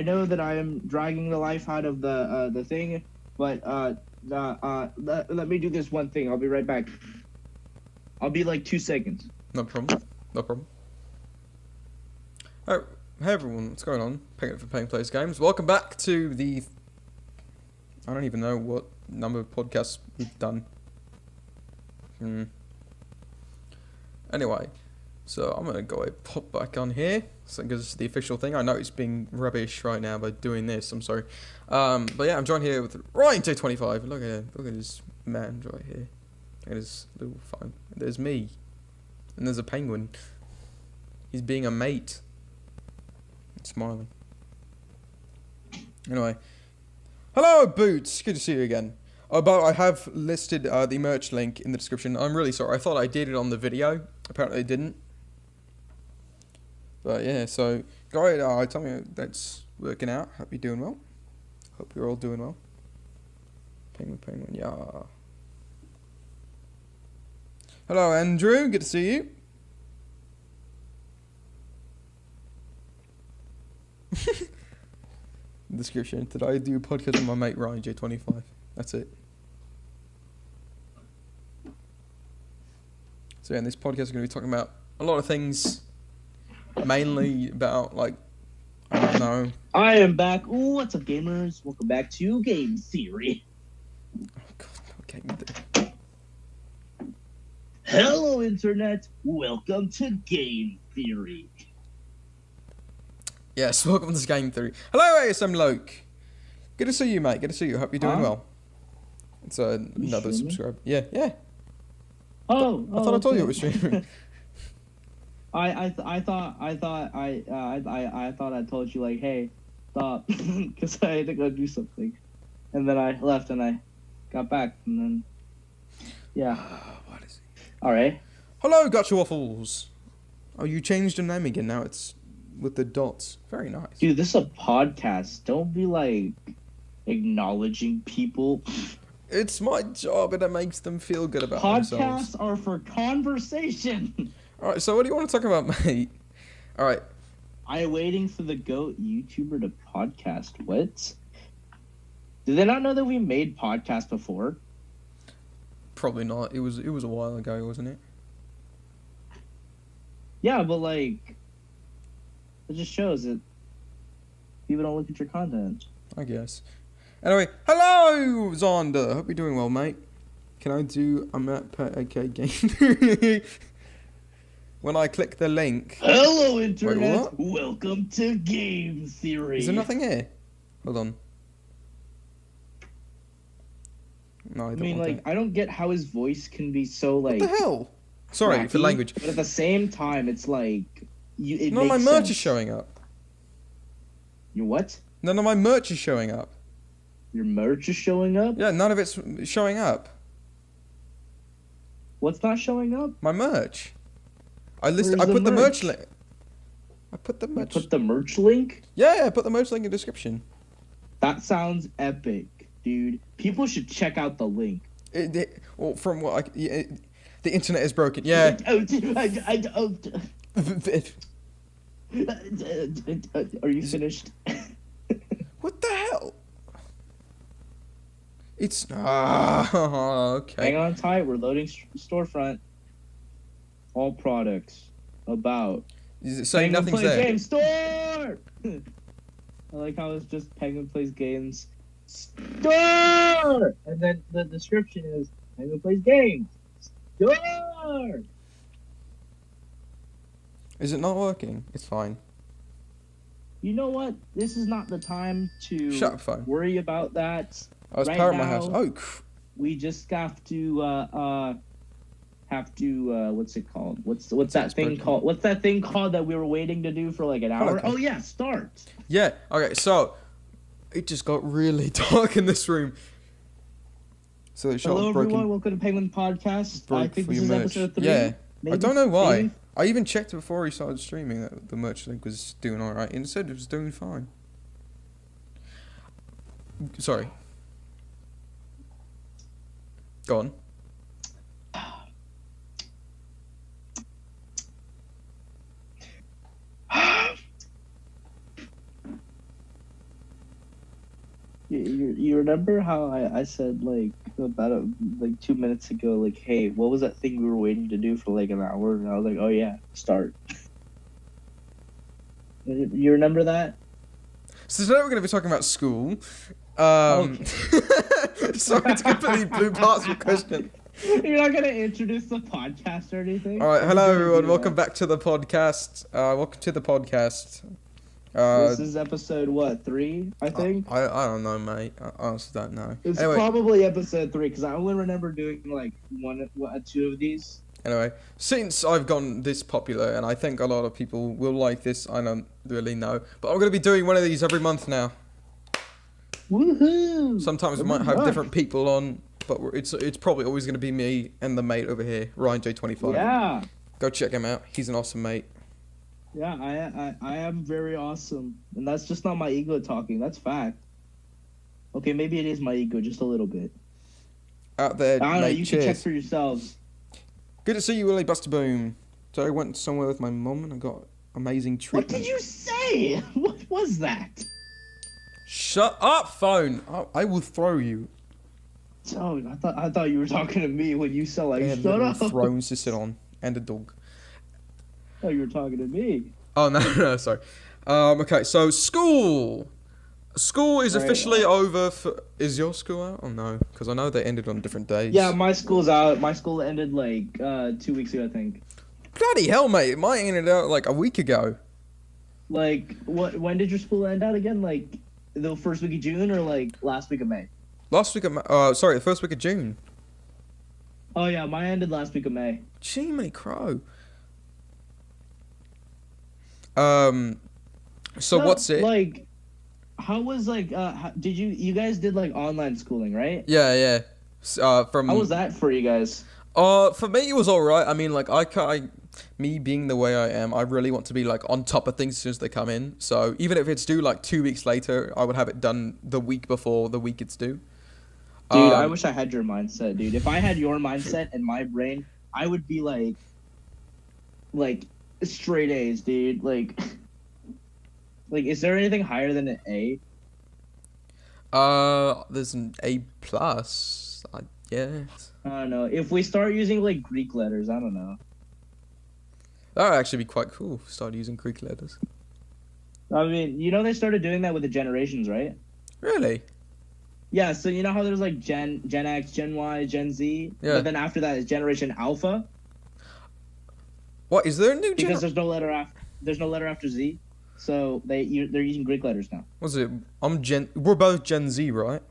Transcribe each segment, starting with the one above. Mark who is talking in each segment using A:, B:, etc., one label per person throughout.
A: know that I am dragging the life out of the thing, but let me do this one thing. I'll be right back. I'll be like 2 seconds.
B: No problem. No problem. Alright, hey everyone, what's going on? Paying for Playing Plays Games. Welcome back to the... I don't even know what number of podcasts we've done. Anyway, so I'm gonna go ahead pop back on here, because it's the official thing. I know it's being rubbish right now by doing this, I'm sorry. But yeah, I'm joined here with Ryan J25. Look at him, look at his man right here. Look at his little phone. There's me. And there's a penguin. He's being a mate. Smiling. Anyway. Hello, Boots! Good to see you again. But I have listed the merch link in the description. I'm really sorry. I thought I did it on the video. Apparently I didn't. But yeah, so go ahead. Tell me that's working out. Hope you're doing well. Hope you're all doing well. Penguin, yeah. Hello, Andrew. Good to see you. Description. Did I do a podcast with my mate Ryan J25? That's it. So yeah, in this podcast we're going to be talking about a lot of things. Mainly about, like, I don't know.
A: I am back. Ooh, what's up, gamers? Welcome back to Game Theory.
B: Oh god, okay.
A: Hello, Internet. Welcome to Game Theory.
B: Yes, welcome to Game Theory. Hello, ASM Loke. Good to see you, mate. Good to see you. Hope you're doing well. It's another subscriber. Yeah.
A: I
B: thought I told you it was streaming.
A: I thought I told you, like, hey, stop, because I had to go do something, and then I left and I got back, and then yeah.
B: What is it?
A: All right.
B: Hello, Gotcha Waffles. Oh, you changed your name again. Now it's with the dots. Very nice.
A: Dude, this is a podcast. Don't be like acknowledging people.
B: It's my job and it makes them feel good about themselves.
A: Podcasts are for conversation.
B: Alright, so what do you want to talk about, mate? Alright.
A: I'm waiting for the GOAT YouTuber to podcast. What? Did they not know that we made podcasts before?
B: Probably not. It was a while ago, wasn't it?
A: Yeah, but like, it just shows that people don't look at your content.
B: I guess. Anyway, hello, Zonda. Hope you're doing well, mate. Can I do a map AK game? When I click the link.
A: Hello, Internet.
B: Wait,
A: welcome to Game Theory.
B: Is there nothing here? Hold on. No, I mean,
A: like, I don't get how his voice can be so, like...
B: What the hell? Sorry
A: wacky,
B: for language.
A: But at the same time, it's like... It
B: None of my
A: makes
B: merch
A: sense.
B: is showing up.
A: Your what?
B: None of my merch is showing up.
A: Your merch is showing up?
B: Yeah, none of it's showing up.
A: What's not showing up?
B: My merch. I put the merch link. I put the merch.
A: You put the merch link?
B: Yeah, I put the merch link in the description.
A: That sounds epic, dude. People should check out the link.
B: Well, from what the internet is broken. Yeah.
A: Are you finished?
B: What the hell? It's okay.
A: Hang on tight. We're loading storefront. All products about.
B: Is it saying nothing's there?
A: Game store. I like how it's just Penguin Plays Games store, and then the description is Penguin Plays Games store.
B: Is it not working? It's fine.
A: You know what? This is not the time to
B: Shut up, phone.
A: worry about that.
B: I was
A: Right
B: power at my
A: now,
B: house. Oh,
A: we just have to what's it called? What's that thing
B: broken.
A: called? What's that thing called that we were waiting to do for like an hour?
B: Okay.
A: Oh yeah, start.
B: Yeah. Okay. So it just got really dark in this room. So it
A: Hello
B: broken.
A: everyone, welcome to Penguin Podcast. I think this is episode 3.
B: Yeah.
A: Maybe?
B: I don't know why.
A: Maybe?
B: I even checked before he started streaming that the merch link was doing alright. And it said it was doing fine. Sorry. Go on.
A: You remember how I said like about like 2 minutes ago, like, hey, what was that thing we were waiting to do for like an hour? And I was like, oh yeah, start. You remember that?
B: So today we're going to be talking about school.
A: Okay.
B: Sorry to completely blew past your question.
A: You're not gonna introduce the podcast or anything?
B: All right, hello everyone. Welcome back to the podcast. Welcome to the podcast.
A: This is episode what, 3? I think.
B: I don't know, mate. I honestly don't know.
A: It's
B: Anyway,
A: probably episode 3 because I only remember doing like 2 of these.
B: anyway, since I've gotten this popular, and I think a lot of people will like this, I don't really know, but I'm going to be doing one of these every month now.
A: Woohoo!
B: Sometimes we might have different people on, but it's probably always going to be me and the mate over here, Ryan J25.
A: Yeah.
B: Go check him out. He's an awesome mate.
A: Yeah, I am very awesome, and that's just not my ego talking. That's fact. Okay, maybe it is my ego, just a little bit.
B: Out there,
A: I don't know.
B: mate,
A: You
B: cheers.
A: can check for yourselves.
B: Good to see you, Willie Buster Boom. So I went somewhere with my mum and I got amazing treatment.
A: What did you say? What was that?
B: Shut up, phone! I will throw you.
A: Oh, I thought you were talking to me when you said like,
B: They had
A: shut
B: little
A: up.
B: thrones to sit on and a dog.
A: I thought you were talking to me.
B: Oh no, sorry. Okay, so school. School is
A: Right.
B: officially over. Is your school out? Oh no, because I know they ended on different days.
A: Yeah, my school's out. My school ended like 2 weeks ago, I think.
B: Bloody hell, mate! Mine ended out like a week ago.
A: Like, what? When did your school end out again? Like, the first week of June or like last week of May?
B: Last week of the first week of June.
A: Oh yeah, mine ended last week of May.
B: Jiminy Crow. So what's it?
A: Like, how was like? Did you guys did like online schooling, right?
B: Yeah. From.
A: How was that for you guys?
B: For me it was alright. I mean, like me being the way I am, I really want to be like on top of things as soon as they come in. So even if it's due like 2 weeks later, I would have it done the week before the week it's due.
A: Dude, I wish I had your mindset, dude. If I had your mindset and my brain, I would be like straight A's, dude. Like, is there anything higher than an A?
B: There's an A plus. Yes.
A: I don't know. If we start using like Greek letters, I don't know.
B: That would actually be quite cool. Start using Greek letters.
A: I mean, they started doing that with the generations, right?
B: Really?
A: Yeah. So you know how there's like Gen X, Gen Y, Gen Z,
B: Yeah.
A: but then after that is Generation Alpha.
B: What is there a new
A: Because there's no letter after Z, so they're using Greek letters now.
B: Was it? We're both Gen Z, right?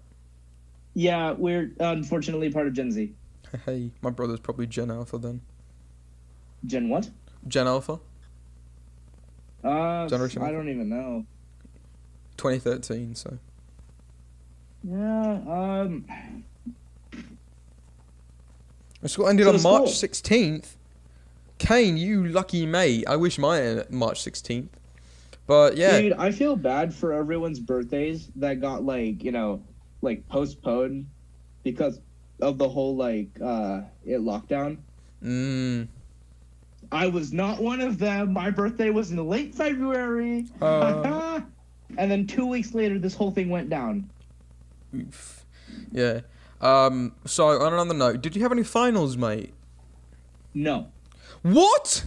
A: Yeah, we're unfortunately part of Gen Z.
B: Hey, my brother's probably Gen Alpha then.
A: Gen what?
B: Gen Alpha. Generation
A: I
B: Alpha.
A: don't even know.
B: 2013. So.
A: Yeah.
B: My school ended
A: So
B: on
A: the
B: March
A: school-
B: 16th. Kane, you lucky mate. I wish mine ended March 16th. But yeah.
A: Dude, I feel bad for everyone's birthdays that got like postponed because of the whole lockdown. I was not one of them. My birthday was in late February. And then 2 weeks later, this whole thing went down.
B: Oof. Yeah. So on another note, did you have any finals, mate?
A: No.
B: What?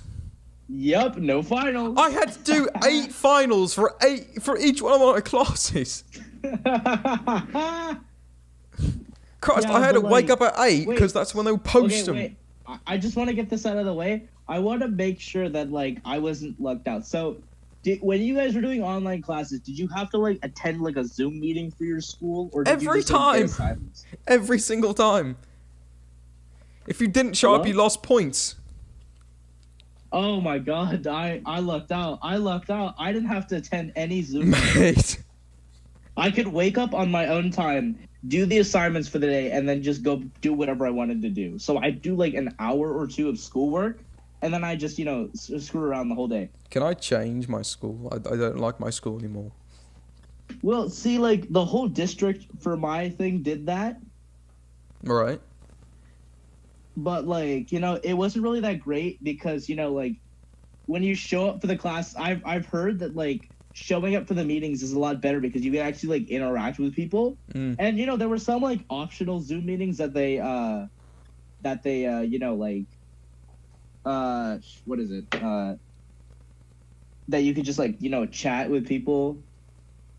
A: Yep, no finals.
B: I had to do 8 finals for each one of my classes. Christ,
A: Yeah,
B: I had to
A: but,
B: wake
A: like,
B: up at 8
A: wait.
B: because that's when they would post them.
A: Wait. I just want to get this out of the way. I want to make sure that I wasn't lucked out. So, when you guys were doing online classes, did you have to attend a Zoom meeting for your school, or did you
B: Every
A: just, get
B: time.
A: assignments?
B: Every single time. If you didn't show up,
A: Hello?
B: you lost points.
A: Oh my god, I lucked out. I didn't have to attend any Zoom.
B: Mate.
A: I could wake up on my own time, do the assignments for the day, and then just go do whatever I wanted to do. So I'd do an hour or 2 of schoolwork, and then I just, screw around the whole day.
B: Can I change my school? I don't like my school anymore.
A: Well, see, the whole district for my thing did that,
B: Alright.
A: but, it wasn't really that great because, when you show up for the class, I've heard that, showing up for the meetings is a lot better because you can actually like interact with people. And there were some like optional Zoom meetings that they what is it? That you could just like chat with people.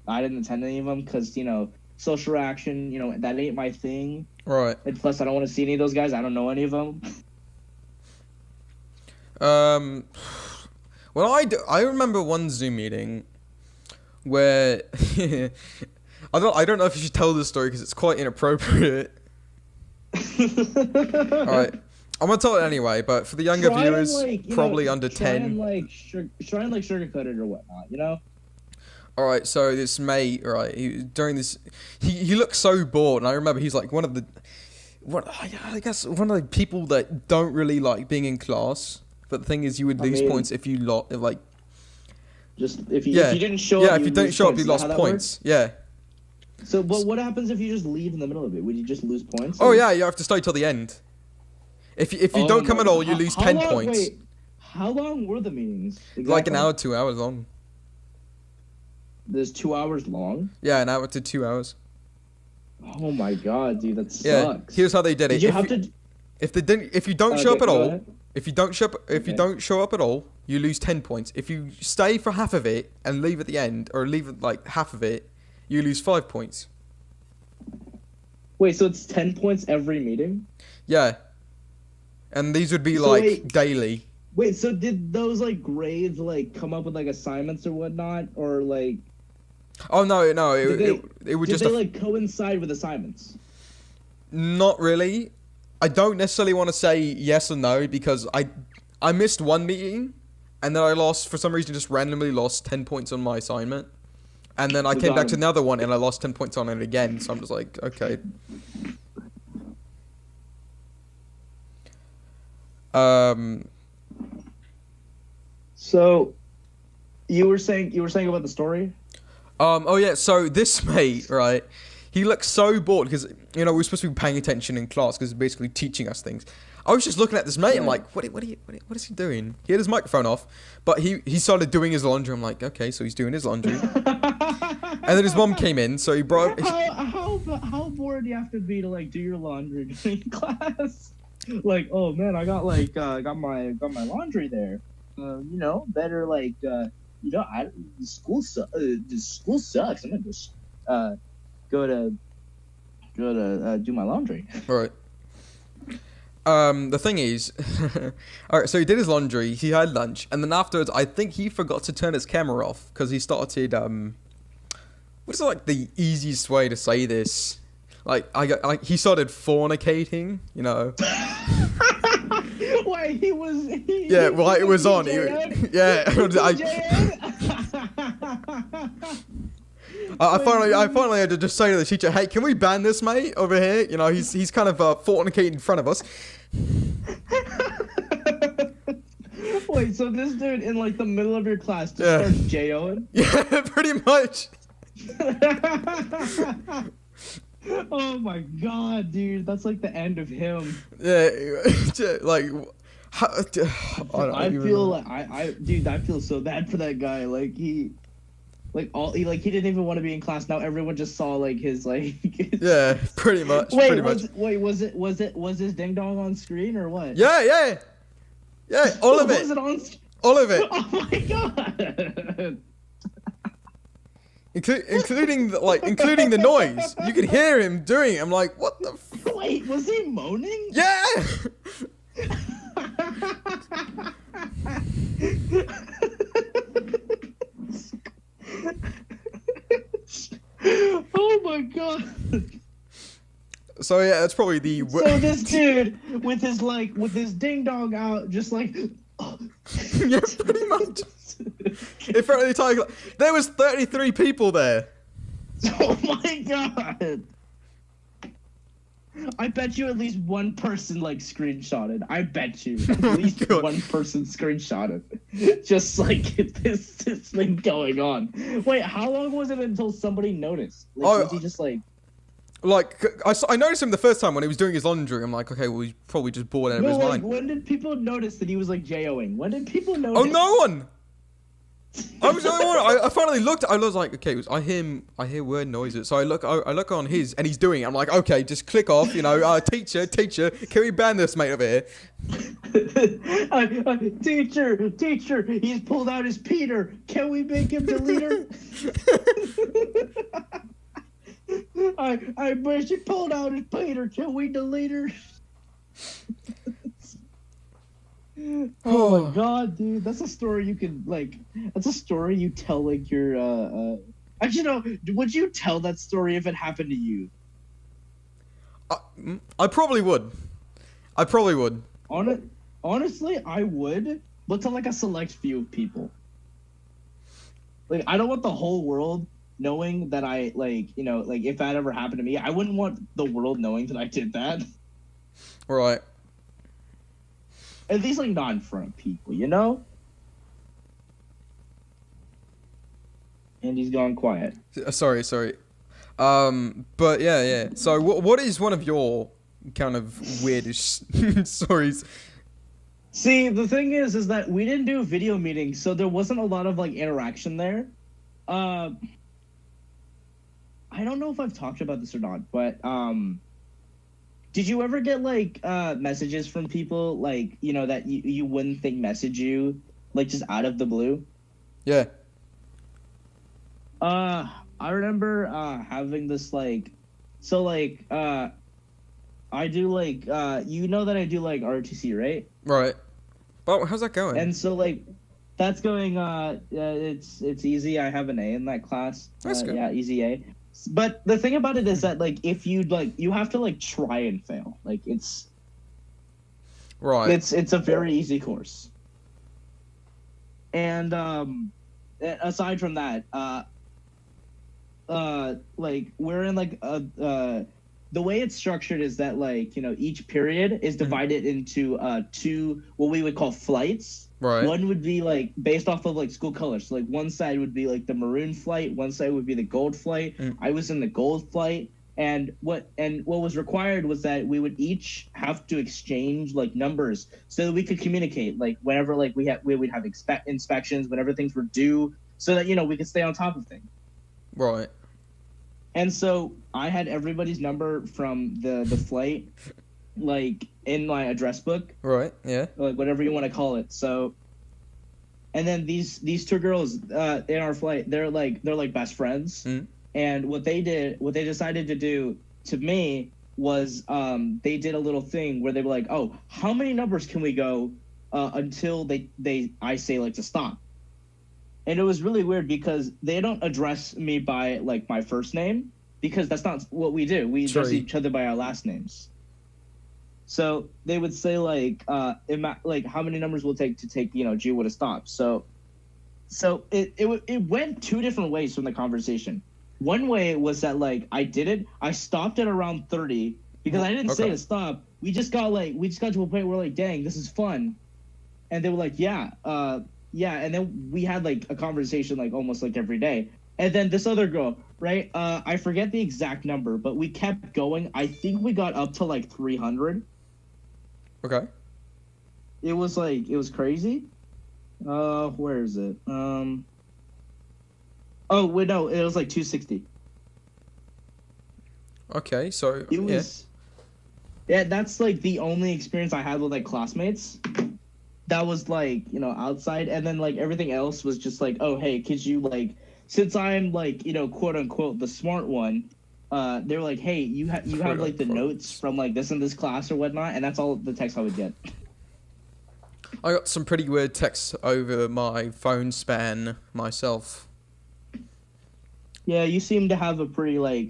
A: I didn't attend any of them because social reaction, that ain't my thing.
B: Right.
A: And plus, I don't want to see any of those guys. I don't know any of them.
B: Well, I remember one Zoom meeting where I don't know if you should tell this story because it's quite inappropriate. All right, I'm gonna tell it anyway. But for the younger viewers, probably under 10,
A: try and sugarcoat it or whatnot,
B: All right, so this mate, right, he looked so bored, and I remember he's like one of the people that don't really like being in class. But the thing is, you would lose points if you
A: if you didn't show up.
B: Yeah, if you don't show up, you lost points. Yeah.
A: So, but what happens if you just leave in the middle of it? Would you just lose points?
B: Oh yeah, you have to stay till the end. If you don't come at all, you lose 10 points.
A: Wait, how long were the meetings? Exactly?
B: Like an hour, 2 hours long.
A: There's 2 hours long?
B: Yeah, an hour to 2 hours.
A: Oh my god, dude, that sucks.
B: Yeah, here's how they did it. If you don't show up at all, if you don't show up at all, you lose 10 points. If you stay for half of it and leave at the end, or leave like half of it, you lose 5 points.
A: Wait, so it's 10 points every meeting?
B: Yeah. And these would be daily.
A: Wait, so did those like grades like come up with like assignments or whatnot, or like?
B: Oh no, it would just.
A: Did they like coincide with assignments?
B: Not really. I don't necessarily want to say yes or no because I missed one meeting, and then I lost for some reason. Just randomly lost 10 points on my assignment, and then I came back to another one and I lost 10 points on it again. So I'm just like, okay.
A: So, you were saying about the story?
B: Oh yeah. So this mate, right? He looked so bored because we were supposed to be paying attention in class because he's basically teaching us things. I was just looking at this mate. I'm like, what is he doing? He had his microphone off, but he started doing his laundry. I'm like, okay, so he's doing his laundry. And then his mom came in, so he brought.
A: How bored do you have to be to like do your laundry during class? Like, oh man, I got my laundry there. Better like the school sucks. I'm gonna just go to do my laundry.
B: All right. The thing is, all right. So he did his laundry. He had lunch, and then afterwards, I think he forgot to turn his camera off because he started. What's like the easiest way to say this? He started fornicating.
A: Wait, he was.
B: Yeah, well, it was on. Yeah, I finally had to just say to the teacher, "Hey, can we ban this mate over here? He's kind of fornicating in front of us."
A: Wait, so this dude in like the middle of your class just starts J-O-ing?
B: Yeah, pretty much.
A: Oh my god, dude, that's like the end of him.
B: Yeah, like.
A: I feel so bad for that guy. Like he didn't even want to be in class. Now everyone just saw like his like.
B: Yeah, pretty much.
A: Was his ding dong on screen or what?
B: Yeah, all of it.
A: Was it on?
B: All of it.
A: Oh my god.
B: Including the noise. You could hear him doing it. I'm like, what the?
A: Wait, was he moaning?
B: Yeah.
A: Oh my god.
B: So yeah, that's probably the.
A: So this dude with his ding dong out, just like.
B: Yeah, pretty much. In front of the entire class. There was 33 people there.
A: Oh my god. I bet you at least one person like screenshotted. I bet you at least one person screenshotted. Just like this thing going on. Wait, how long was it until somebody noticed? Like, was he just like?
B: Like I noticed him the first time when he was doing his laundry. I'm like, okay, well he's probably just bored out of his mind.
A: When did people notice that he was like J-O-ing? When did people notice?
B: Oh, no one. I was the only one. I finally looked. I was like, okay, I hear weird noises. So I look on his, and he's doing it. I'm like, okay, just click off. Teacher, can we ban this mate over here?
A: Teacher, he's pulled out his Peter. Can we make him the leader? I wish he pulled out his Peter. Can we delete her? Oh my god, dude, that's a story you could That's a story you tell like your. Actually, no. Would you tell that story if it happened to you?
B: I probably would.
A: Honestly, I would, but to like a select few of people. Like, I don't want the whole world knowing that I if that ever happened to me, I wouldn't want the world knowing that I did that.
B: Right.
A: At least like not in front of people, you know? And he's gone quiet.
B: Sorry. But yeah. So what is one of your kind of weirdest stories?
A: See, the thing is that we didn't do video meetings, so there wasn't a lot of like interaction there. I don't know if I've talked about this or not, but did you ever get like messages from people like, that you wouldn't think message you like just out of the blue?
B: Yeah.
A: I remember having this I do like that I do like ROTC, right?
B: Right. Well, how's that going?
A: And so like that's going it's easy. I have an A in that class.
B: That's good.
A: Yeah, easy A. But the thing about it is that like if you you have to like try and fail. Like it's
B: right.
A: It's a very easy course. And aside from that, we're in like the way it's structured is that each period is divided into two what we would call flights.
B: Right.
A: One would be like based off of like school colors. So like one side would be like the maroon flight, one side would be the gold flight. I was in the gold flight, and what was required was that we would each have to exchange like numbers so that we could communicate like whenever like we would have inspections, whenever things were due, so that we could stay on top of things.
B: Right.
A: And so I had everybody's number from the flight, like in my address book.
B: Right. Yeah.
A: Like whatever you want to call it. So, and then these two girls in our flight, they're like best friends. And what they decided to do to me was they did a little thing where they were like, oh, how many numbers can we go until I say like to stop. And it was really weird because they don't address me by like my first name because that's not what we do. We address each other by our last names. So they would say like how many numbers will it take to take Jiwa to stop. So it went two different ways from the conversation. One way was that like I stopped at around 30 because I didn't say to stop. We just got to a point where we're like, dang, this is fun. And they were like, yeah, and then we had like a conversation like almost like every day. And then this other girl, right? I forget the exact number, but we kept going. I think we got up to like 300.
B: Okay.
A: It was crazy. Where is it? Oh wait, no, it was like 260.
B: Okay, so
A: it was. Yeah, that's like the only experience I had with like classmates. That was like outside, and then like everything else was just like, oh hey, could you like, since I'm like quote unquote the smart one, they were like, hey, you have like the notes from like this and this class or whatnot, and that's all the text I would get.
B: I got some pretty weird texts over my phone span myself.
A: Yeah, you seem to have a pretty like.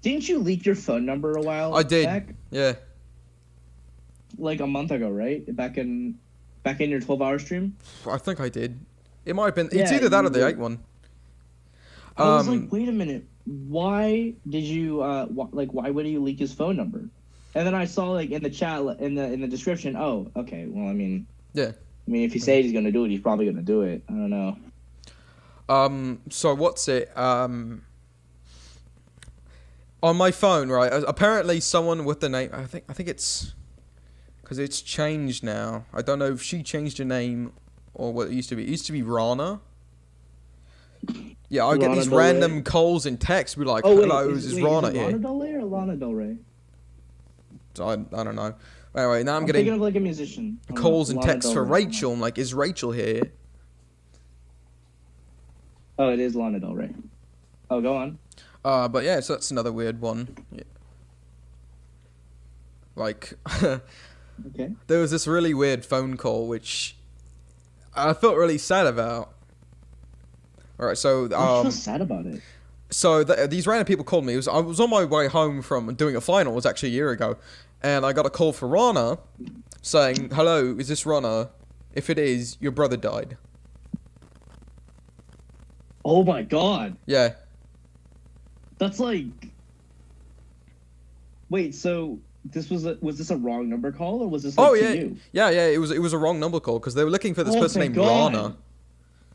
A: Didn't you leak your phone number a while?
B: I did.
A: Back?
B: Yeah.
A: Like a month ago, right? Back in your 12-hour stream?
B: I think I did. It might have been. It's either that or the 8 one.
A: I was like, wait a minute. Why did you why would you leak his phone number? And then I saw like in the chat in the description. Oh, okay. Well, I mean.
B: Yeah.
A: I mean, if he says he's gonna do it, he's probably gonna do it. I don't know.
B: So what's it? On my phone, right? Apparently, someone with the name. I think it's. Because it's changed now. I don't know if she changed her name or what it used to be. It used to be Rana. Yeah, I get
A: Lana
B: these
A: Del
B: random
A: Rey.
B: calls and texts. Be like,
A: Oh wait,
B: "Hello, is
A: is
B: Rana
A: it
B: here?"
A: Lana Del Rey or Lana Del Rey?
B: So I don't know. Anyway, now I'm
A: I'm thinking
B: getting
A: of like a musician. I don't know.
B: calls and
A: Lana
B: texts
A: Del
B: for
A: Rey.
B: Rachel. I'm like, "Is Rachel here?"
A: Oh, it is Lana Del Rey. Oh, go on.
B: But yeah, so that's another weird one. Yeah. Like,
A: Okay.
B: there was this really weird phone call which I felt really sad about. All right, so
A: Why do you feel sad about it?
B: these random people called me. I was on my way home from doing a final. It was actually a year ago, and I got a call for Rana, saying, "Hello, is this Rana? If it is, your brother died."
A: Oh my god.
B: Yeah.
A: That's like. Wait, so was this a wrong number call or was this like
B: Oh
A: to
B: yeah,
A: you?
B: yeah. It was a wrong number call because they were looking for this
A: Oh,
B: person
A: thank
B: named
A: God.
B: Rana.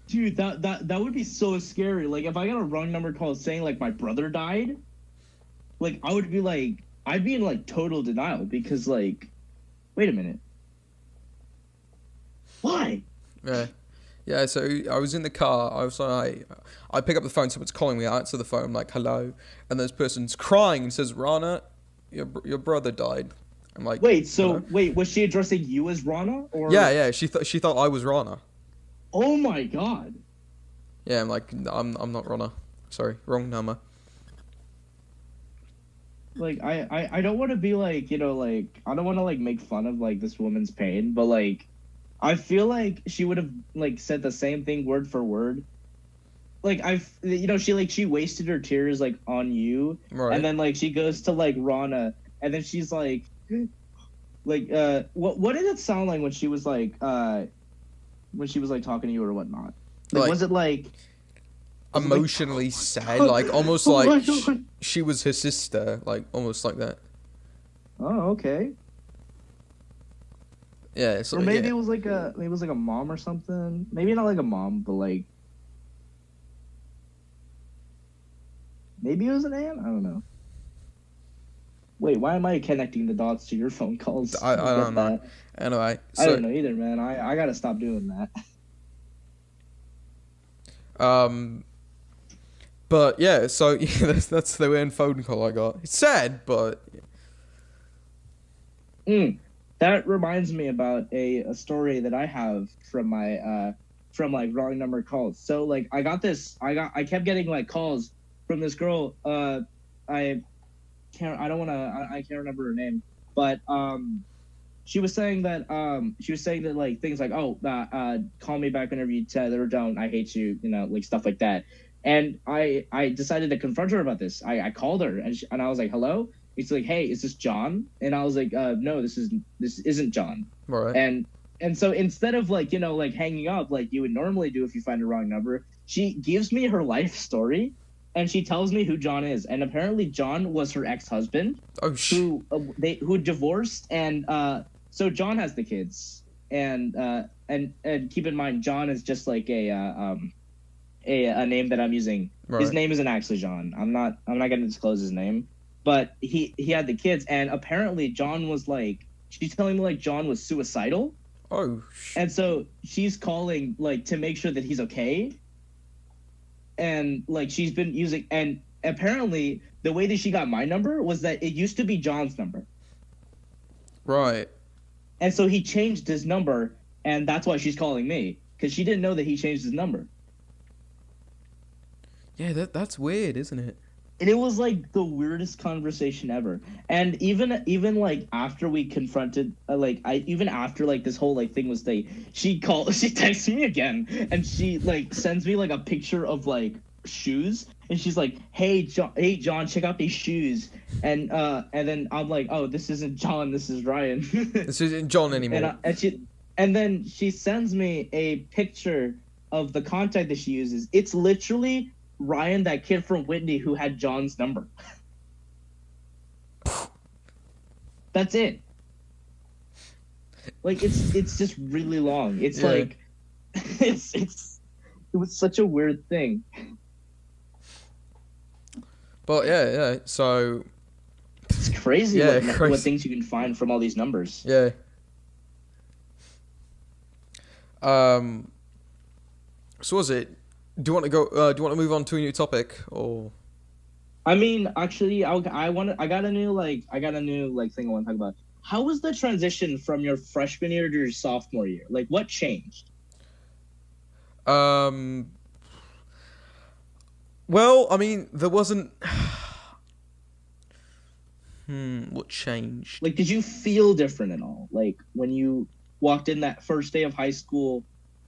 A: Dude, that would be so scary. Like if I got a wrong number call saying like my brother died, like I would be like I'd be in like total denial because like wait a minute. Why?
B: Yeah. Yeah, so I was in the car. I pick up the phone. Someone's calling me. I answer the phone. I'm like, "Hello," and this person's crying and says, "Rana, your brother died." I'm like,
A: Wait, so
B: "Hello?"
A: wait, was she addressing you as Rana or
B: Yeah. She thought I was Rana.
A: Oh my god.
B: Yeah, I'm like, I'm not Rana. Sorry, wrong number.
A: Like I don't want to be like, like I don't want to like make fun of like this woman's pain, but like I feel like she would have like said the same thing word for word. Like she wasted her tears like on you,
B: Right.
A: and then like she goes to like Rana, and then she's like what did it sound like when she was like talking to you or whatnot? Like was it like
B: emotionally sad, like almost
A: Oh my
B: like
A: God.
B: she was her sister, like almost like that.
A: Oh, okay.
B: Yeah, so
A: Or maybe
B: yeah.
A: it was like a mom or something. Maybe not like a mom, but like maybe it was an aunt. I don't know. Wait, why am I connecting the dots to your phone calls?
B: I don't know.
A: That.
B: Anyway,
A: I don't know either, man. I gotta stop doing that.
B: But yeah, so yeah, that's the weird phone call I got. It's sad, but
A: That reminds me about a story that I have from my from like wrong number calls. So like I kept getting like calls from this girl. I can't remember her name, but she was saying that like things like call me back whenever you tell or don't, I hate you, like stuff like that. And I decided to confront her about this. I called her and I was like, hello. It's like, hey, is this John? And I was like, no, this isn't John.
B: right.
A: And so instead of like like hanging up like you would normally do if you find a wrong number, she gives me her life story, and she tells me who John is. And apparently John was her ex-husband who divorced, and so John has the kids, and keep in mind John is just like a name that I'm using.
B: Right.
A: His name isn't actually John. I'm not going to disclose his name. But he had the kids, and apparently John was like, she's telling me like John was suicidal.
B: Oh.
A: And so she's calling like to make sure that he's okay. And like she's been using, and apparently the way that she got my number was that it used to be John's number.
B: Right.
A: And so he changed his number, and that's why she's calling me, because she didn't know that he changed his number.
B: Yeah, that's weird, isn't it?
A: And it was like the weirdest conversation ever. And even like after we confronted even after like this whole like thing was she texts me again, and she like sends me like a picture of like shoes, and she's like, hey John, check out these shoes. And then I'm like, oh, this isn't John, this is Ryan.
B: This isn't John anymore.
A: And then she sends me a picture of the contact that she uses. It's literally Ryan, that kid from Whitney who had John's number. That's it. Like it's just really long. It's like it was such a weird thing.
B: But yeah. So
A: it's crazy. What things you can find from all these numbers.
B: Yeah. So was it? Do you want to go? Do you want to move on to a new topic or?
A: I mean, actually, I got a new like thing I want to talk about. How was the transition from your freshman year to your sophomore year? Like, what changed?
B: Um. Well, I mean, there wasn't. What changed?
A: Like, did you feel different at all? Like, when you walked in that first day of high school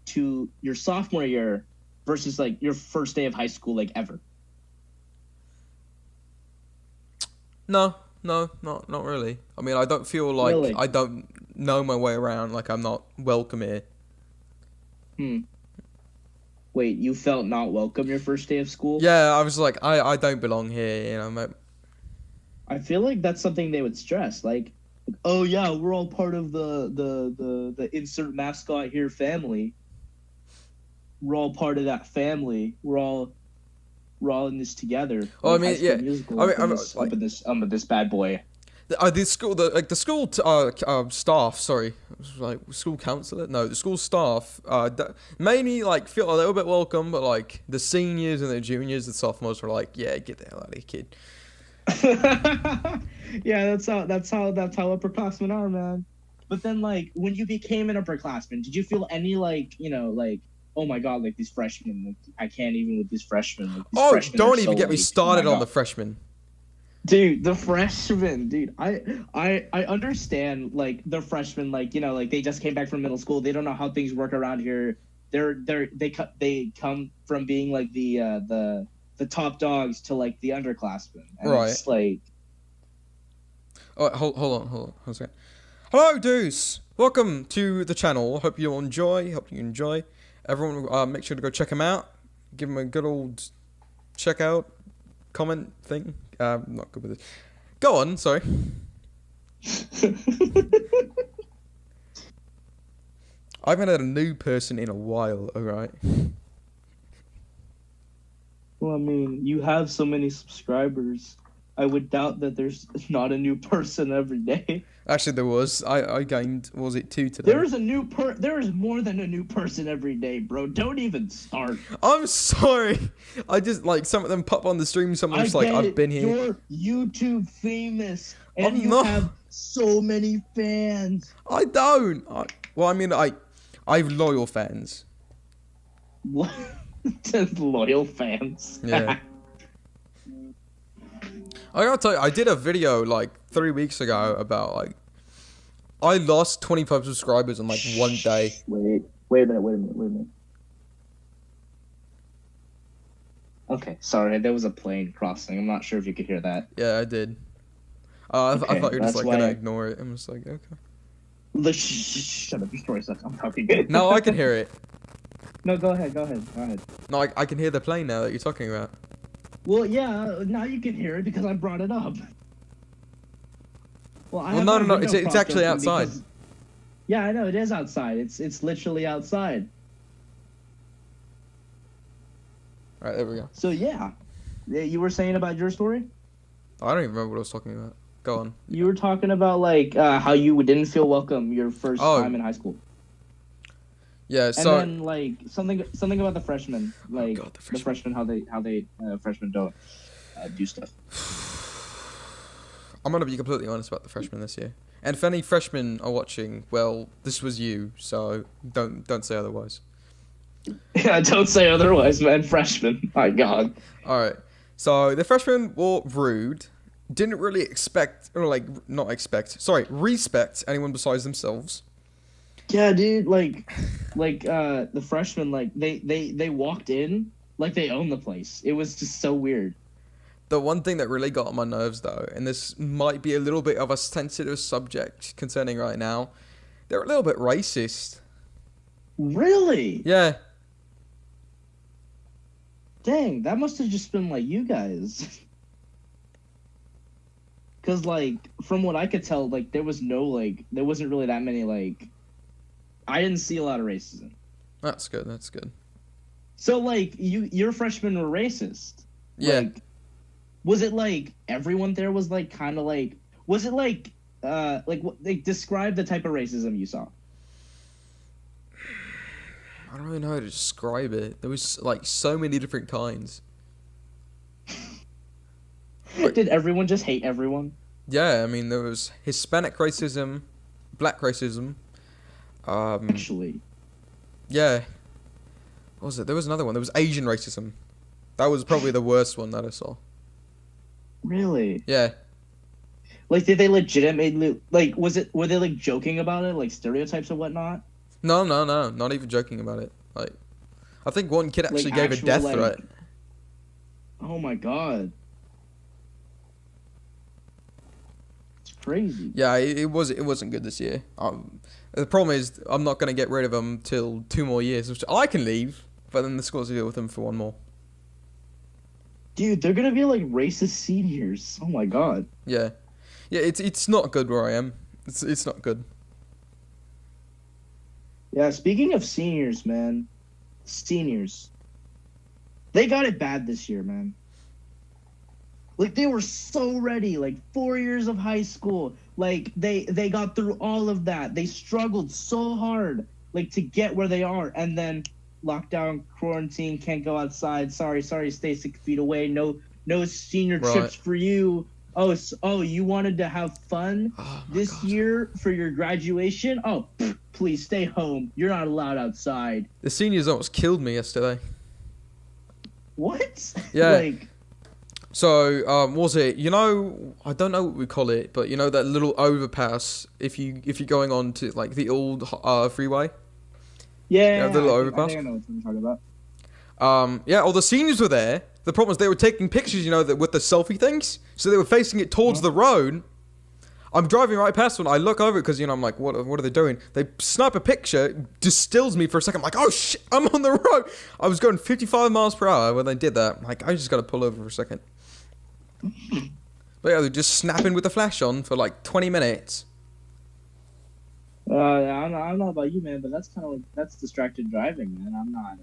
A: to your sophomore year versus like your first day of high school, like ever?
B: No, no, not really. I mean, I don't feel like
A: Really?
B: I don't know my way around. Like I'm not welcome here.
A: Hmm. Wait, you felt not welcome your first day of school?
B: Yeah, I was like, I don't belong here. You know,
A: I feel like that's something they would stress. Like, oh yeah, we're all part of the insert mascot here family. We're all part of that family. We're all in this together.
B: Well, I
A: Like
B: mean,
A: High School
B: yeah.
A: Musical
B: I mean,
A: up in this bad boy.
B: the school, the school staff. Sorry, it was like school counselor. No, the school staff. Made me like feel a little bit welcome, but like the seniors and the juniors and sophomores were like, yeah, get the hell out of here, kid.
A: Yeah, that's how upperclassmen are, man. But then like when you became an upperclassman, did you feel any like, like, oh my god, like these freshmen, like I can't even with these freshmen. Like, these
B: Oh,
A: freshmen
B: don't
A: are
B: even
A: so,
B: get me
A: like,
B: started
A: oh my
B: on the
A: God.
B: freshmen.
A: Dude, the freshmen, dude. I understand like the freshmen, like, like they just came back from middle school. They don't know how things work around here. They come from being like the top dogs to like the underclassmen. And
B: Right.
A: it's like
B: Oh, hold on. Hold a second. Hello, Deuce. Welcome to the channel. Hope you enjoy. Everyone, make sure to go check him out. Give him a good old check out comment thing. Not good with it. Go on. Sorry. I haven't had a new person in a while. All right.
A: well, I mean, you have so many subscribers. I would doubt that there's not a new person every day.
B: Actually, there was. I gained. Was it 2 today?
A: There is more than a new person every day, bro. Don't even start.
B: I'm sorry. I just like some of them pop on the stream. Someone's like,
A: get
B: I've
A: it.
B: been here.
A: You're YouTube famous, and
B: I'm
A: you
B: not.
A: have so many fans.
B: I don't. Well, I mean, I have loyal fans.
A: What? Loyal fans.
B: Yeah. I gotta tell you, I did a video like 3 weeks ago about like I lost 25 subscribers in like one day.
A: Wait a minute. Okay, sorry, there was a plane crossing. I'm not sure if you could hear that.
B: Yeah, I did. I
A: Okay,
B: thought you were just
A: that's
B: like gonna
A: why-
B: ignore it. I'm just like, okay.
A: Shut up, your story sucks. I'm talking.
B: No, I can hear it.
A: No, go ahead.
B: No, I can hear the plane now that you're talking about.
A: Well, yeah, now you can hear it because I brought it up. Well,
B: Well, no, it's actually outside.
A: Yeah, I know it is outside. It's literally outside.
B: All right, there we go.
A: So yeah, you were saying about your story.
B: I don't even remember what I was talking about. Go on.
A: You were talking about like how you didn't feel welcome your first
B: Oh.
A: time in high school,
B: Yeah,
A: and
B: so
A: then like something about the freshmen, like
B: God, the
A: the freshmen how they freshmen don't do stuff.
B: I'm gonna be completely honest about the freshmen this year. And if any freshmen are watching, well, this was you, so don't say otherwise.
A: Yeah, don't say otherwise, man. Freshmen, my God.
B: All right. So the freshmen were rude. Didn't really expect, or like not expect. Sorry, respect anyone besides themselves.
A: Yeah, dude. Like the freshmen, like they walked in like they owned the place. It was just so weird.
B: The one thing that really got on my nerves, though, and this might be a little bit of a sensitive subject concerning right now, they're a little bit racist.
A: Really?
B: Yeah.
A: Dang, that must have just been like you guys. Cause like from what I could tell, like there wasn't really that many like. I didn't see a lot of racism.
B: That's good. That's good.
A: So like your freshmen were racist.
B: Yeah.
A: Like, was it like everyone there was like kind of like? Was it like describe the type of racism you saw?
B: I don't really know how to describe it. There was like so many different kinds.
A: Did everyone just hate everyone?
B: Yeah, I mean there was Hispanic racism, black racism.
A: Actually,
B: Yeah. What was it? There was another one. There was Asian racism. That was probably the worst one that I saw.
A: really?
B: Yeah.
A: Like, did they legitimately like? Were they like joking about it, like stereotypes and whatnot?
B: No, not even joking about it. Like, I think one kid actually
A: Like
B: gave a
A: actual,
B: death
A: like,
B: threat.
A: oh my god, it's crazy.
B: Yeah, it wasn't good this year. The problem is I'm not gonna get rid of them till 2 more years, which I can leave, but then the school's to deal with them for 1 more.
A: Dude, they're gonna be like racist seniors. Oh my god.
B: Yeah, yeah. It's not good where I am. It's not good.
A: Yeah, speaking of seniors, man, seniors, they got it bad this year, man. Like they were so ready, like 4 years of high school. Like they got through all of that. They struggled so hard, like to get where they are, and then lockdown, quarantine, can't go outside. Sorry, stay 6 feet away. No senior
B: Right.
A: trips for you. Oh, you wanted to have fun
B: Oh my
A: this
B: God.
A: year for your graduation? Oh, please stay home. You're not allowed outside.
B: The seniors almost killed me yesterday.
A: What?
B: Yeah.
A: Like,
B: So, was it, I don't know what we call it, but that little overpass if you're going on to like the old freeway?
A: yeah,
B: the little
A: I
B: overpass.
A: think I know what you're talking about.
B: Yeah, all the seniors were there. The problem was they were taking pictures, with the selfie things. So they were facing it towards the road. I'm driving right past one. I look over because I'm like, what are they doing? They snap a picture, distills me for a second. I'm like, oh shit, I'm on the road. I was going 55 miles per hour when they did that. I'm like, I just got to pull over for a second. But yeah, they're just snapping with the flash on for like 20 minutes.
A: I don't know about you, man, but that's kind of like that's distracted driving, man. I'm not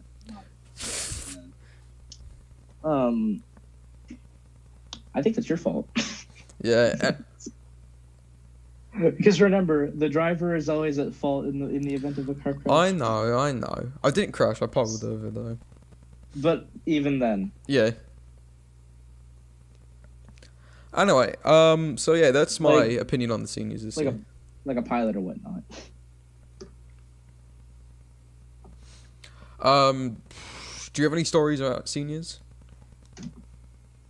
A: I think that's your fault.
B: Yeah.
A: Because remember, the driver is always at fault in the event of a car crash.
B: I know. I didn't crash. I pulled over though.
A: But even then,
B: Yeah. Anyway, so yeah, that's my
A: Like-
B: opinion on the seniors this
A: like
B: year.
A: like a pilot or whatnot.
B: Do you have any stories about seniors?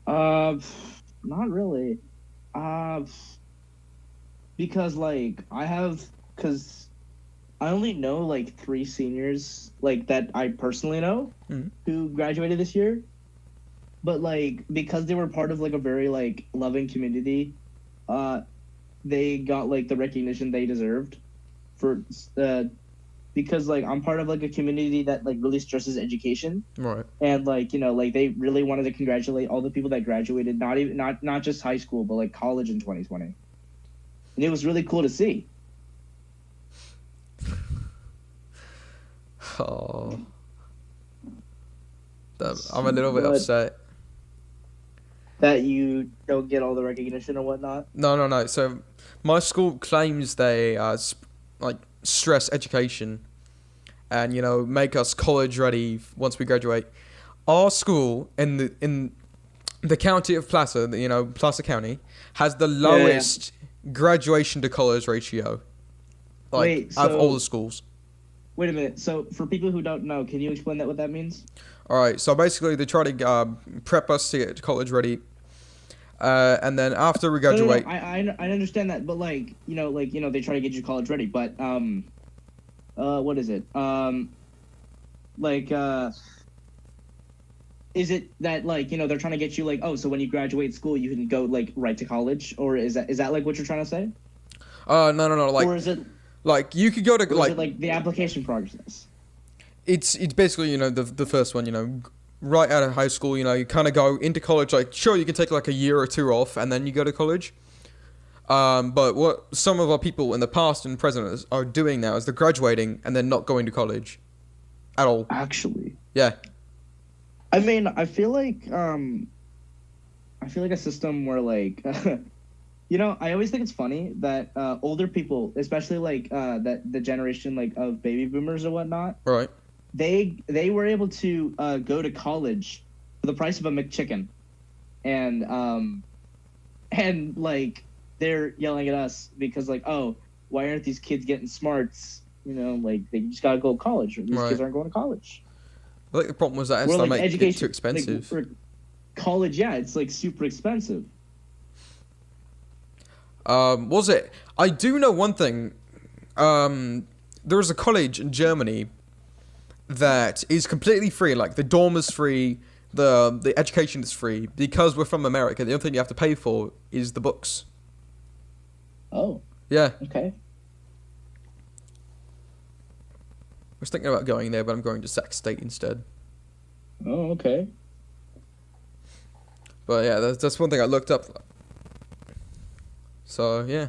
A: Not really. Because because I only know like 3 seniors like that I personally know
B: Mhm.
A: who graduated this year. But like because they were part of like a very like loving community, they got like the recognition they deserved for because like I'm part of like a community that like really stresses education.
B: Right.
A: And like they really wanted to congratulate all the people that graduated, not just high school but like college in 2020, and it was really cool to see.
B: Oh. I'm a little bit
A: But-
B: upset.
A: That you don't get all the recognition or whatnot.
B: No. So my school claims they stress education and make us college ready once we graduate. Our school in the county of Placer, Placer County, has the lowest graduation to college ratio.
A: Wait,
B: out of
A: so-
B: all the schools.
A: Wait a minute. So for people who don't know, can you explain what that means?
B: All right, so basically they try to prep us to get college ready, and then after we graduate,
A: No, I understand that, but they try to get you college ready, but what is it? Is it that they're trying to get you so when you graduate school you can go right to college, or is that like what you're trying to say?
B: no,
A: Or is it
B: you could go to
A: or is it the application process?
B: it's basically the first one, right out of high school, you kind of go into college. Like sure, you can take like a year or 2 off and then you go to college. But what some of our people in the past and present are doing now is they're graduating and then not going to college at all.
A: Actually,
B: Yeah.
A: I mean, I feel like a system where I always think it's funny that older people, especially that the generation of baby boomers or whatnot,
B: Right.
A: they were able to go to college for the price of a McChicken, and like they're yelling at us because like, oh, why aren't these kids getting smarts? You know, like they just gotta go to college. Or these
B: Right.
A: kids aren't going to college.
B: I think the problem was that
A: We're
B: it's
A: like
B: make it
A: education
B: too expensive.
A: Like, for college, yeah, it's like super expensive.
B: Was it? I do know one thing. There is a college in Germany that is completely free. Like the dorm is free, the education is free. Because we're from America, the only thing you have to pay for is the books.
A: Oh,
B: Yeah,
A: okay.
B: I was thinking about going there, but I'm going to Sac State instead.
A: Oh, okay.
B: But yeah, that's one thing I looked up. So yeah.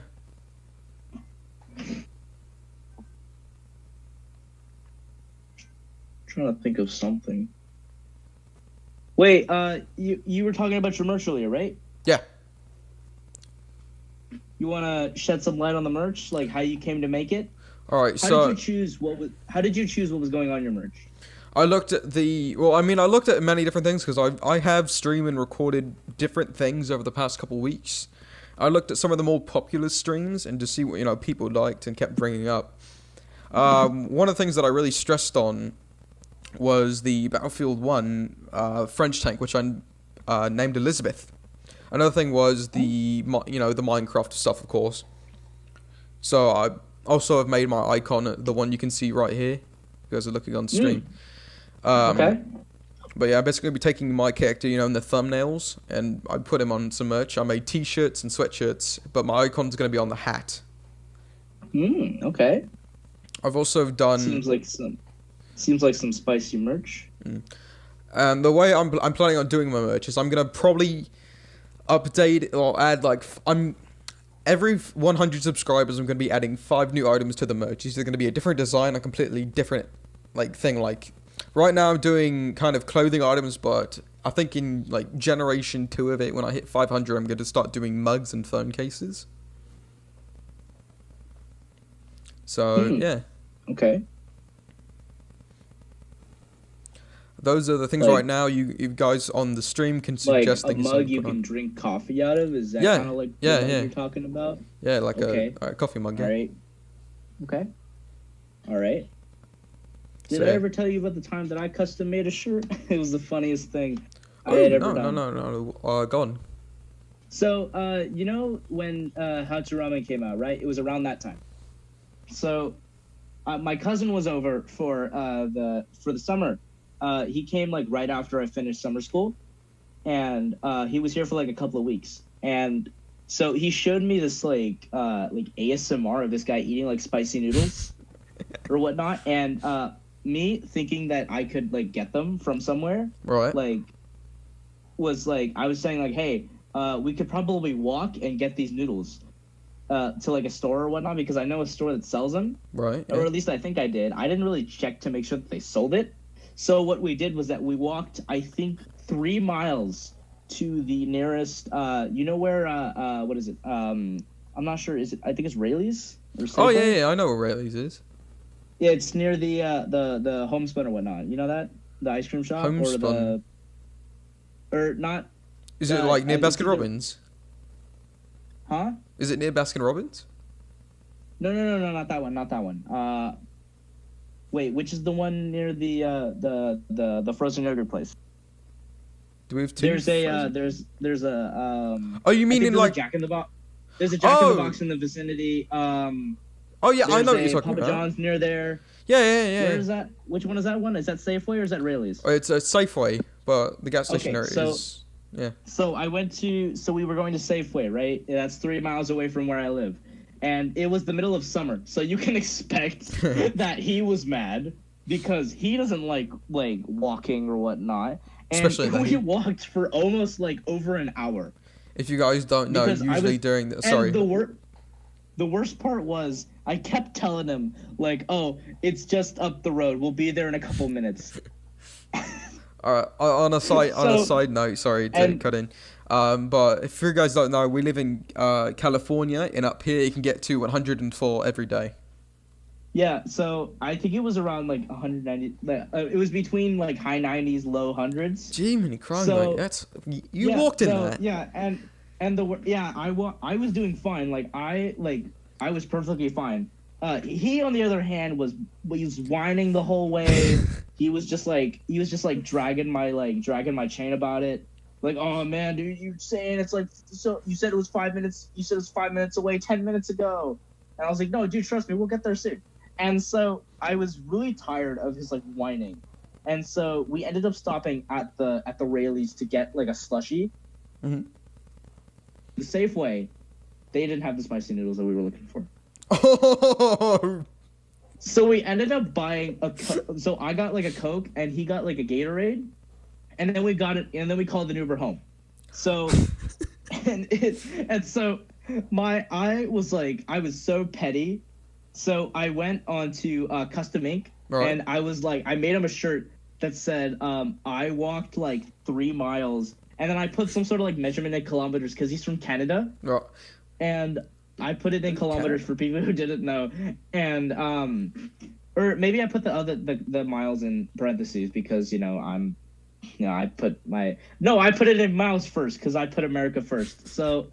A: Trying to think of something. Wait, you were talking about your merch earlier, right?
B: Yeah.
A: You want to shed some light on the merch, like how you came to make it?
B: All right.
A: How did you choose what was going on your merch?
B: I looked at I looked at many different things because I have streamed and recorded different things over the past couple weeks. I looked at some of the more popular streams and to see what people liked and kept bringing up. One of the things that I really stressed on was the Battlefield 1 French tank, which I named Elizabeth. Another thing was the Minecraft stuff, of course. So I also have made my icon the one you can see right here. You guys are looking on stream.
A: Okay.
B: But yeah, I'm basically be taking my character, in the thumbnails, and I put him on some merch. I made t-shirts and sweatshirts, but my icon's going to be on the hat.
A: Okay.
B: I've also done...
A: Seems like some spicy merch.
B: And the way I'm planning on doing my merch is I'm going to probably update or add every 100 subscribers I'm going to be adding 5 new items to the merch. These are going to be a different design, a completely different thing. Like right now I'm doing kind of clothing items, but I think in generation 2 of it, when I hit 500, I'm going to start doing mugs and phone cases. So yeah.
A: Okay.
B: Those are the things right now. You guys on the stream can suggest
A: like a
B: things.
A: mug you can drink coffee out of. Is that kind of like the mug you're talking about?
B: Yeah, like a coffee mug. Yeah.
A: All right. Okay. All right. Did I ever tell you about the time that I custom made a shirt? It was the funniest thing I had ever done.
B: No. Go on.
A: So, when How to Ramen came out, right? It was around that time. So, my cousin was over for the summer. He came right after I finished summer school, and he was here for a couple of weeks. And so he showed me this ASMR of this guy eating spicy noodles or whatnot, and me thinking that I could get them from somewhere,
B: right?
A: I was saying hey, we could probably walk and get these noodles to a store or whatnot, because I know a store that sells them,
B: right?
A: Or at least I think I did. I didn't really check to make sure that they sold it. So what we did was that we walked, I think, 3 miles to the nearest, where, what is it? I'm not sure. I think it's Rayleigh's? Or
B: oh, yeah, I know where Rayleigh's is.
A: Yeah, it's near the Homespun or whatnot. You know that? The ice cream shop?
B: Homespun?
A: Or not...
B: Is it near Baskin Robbins?
A: Huh?
B: Is it near Baskin Robbins?
A: No, not that one. Wait, which is the one near the frozen yogurt place?
B: Do we have two?
A: There's a
B: Oh, you mean in
A: Jack in the Box? There's a Jack in the Box in the vicinity.
B: Oh yeah, I know what you're talking
A: Papa
B: about.
A: John's near there.
B: Yeah.
A: Where is that? Which one is that one? Is that Safeway or is that Rayleigh's?
B: Oh, it's a Safeway, but the gas station there is. Yeah.
A: So we were going to Safeway, right? That's 3 miles away from where I live. And it was the middle of summer, so you can expect that he was mad because he doesn't like walking or whatnot. And
B: especially
A: we walked for almost over an hour.
B: If you guys don't know, usually during the
A: the worst part was I kept telling him oh, it's just up the road. We'll be there in a couple minutes.
B: All right. On a side note, sorry to cut in. But if you guys don't know, we live in California, and up here you can get to 104 every day.
A: Yeah, so I think it was around like 190. It was between like high 90s, low hundreds.
B: Jiminy Crow, mate.
A: So
B: That's you
A: yeah,
B: walked in that.
A: I was doing fine. I was perfectly fine. He on the other hand was whining the whole way. He was just like dragging my chain about it. Like, oh man, dude, you saying it's like, so you said it was 5 minutes. You said it was 5 minutes away 10 minutes ago. And I was like, no, dude, trust me, we'll get there soon. And so I was really tired of his like whining. And so we ended up stopping at the Rayleigh's to get like a slushie.
B: Mhm.
A: The Safeway, they didn't have the spicy noodles that we were looking for.
B: Oh,
A: So we ended up buying so I got like a Coke and he got like a Gatorade, and then we called an Uber home. So and so I was so petty. So I went on to Custom Ink,
B: right.
A: and I made him a shirt that said I walked like 3 miles, and then I put some sort of like measurement in kilometers because he's from Canada.
B: Right.
A: And I put it in kilometers for people who didn't know, and or maybe I put the miles in parentheses because I put it in miles first because I put America first. So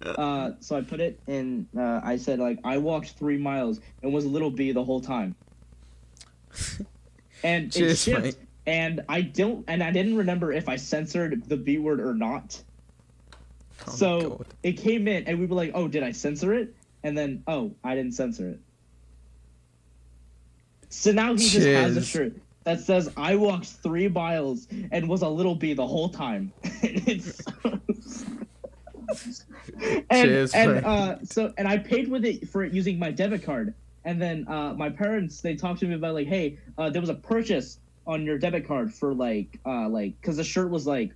A: I put it in. I said like I walked 3 miles and was a little B the whole time, and
B: Cheers,
A: it shipped.
B: mate.
A: And I didn't remember if I censored the B word or not.
B: Oh,
A: So
B: God.
A: it came in, and we were like, "Oh, did I censor it?" And then, "Oh, I didn't censor it." So now he just has a
B: Cheers.
A: shirt that says, "I walked 3 miles and was a little bee the whole time." It's
B: Cheers, mate.
A: and I paid with it for it using my debit card. And then my parents, they talked to me about like, "Hey, there was a purchase on your debit card for because the shirt was like,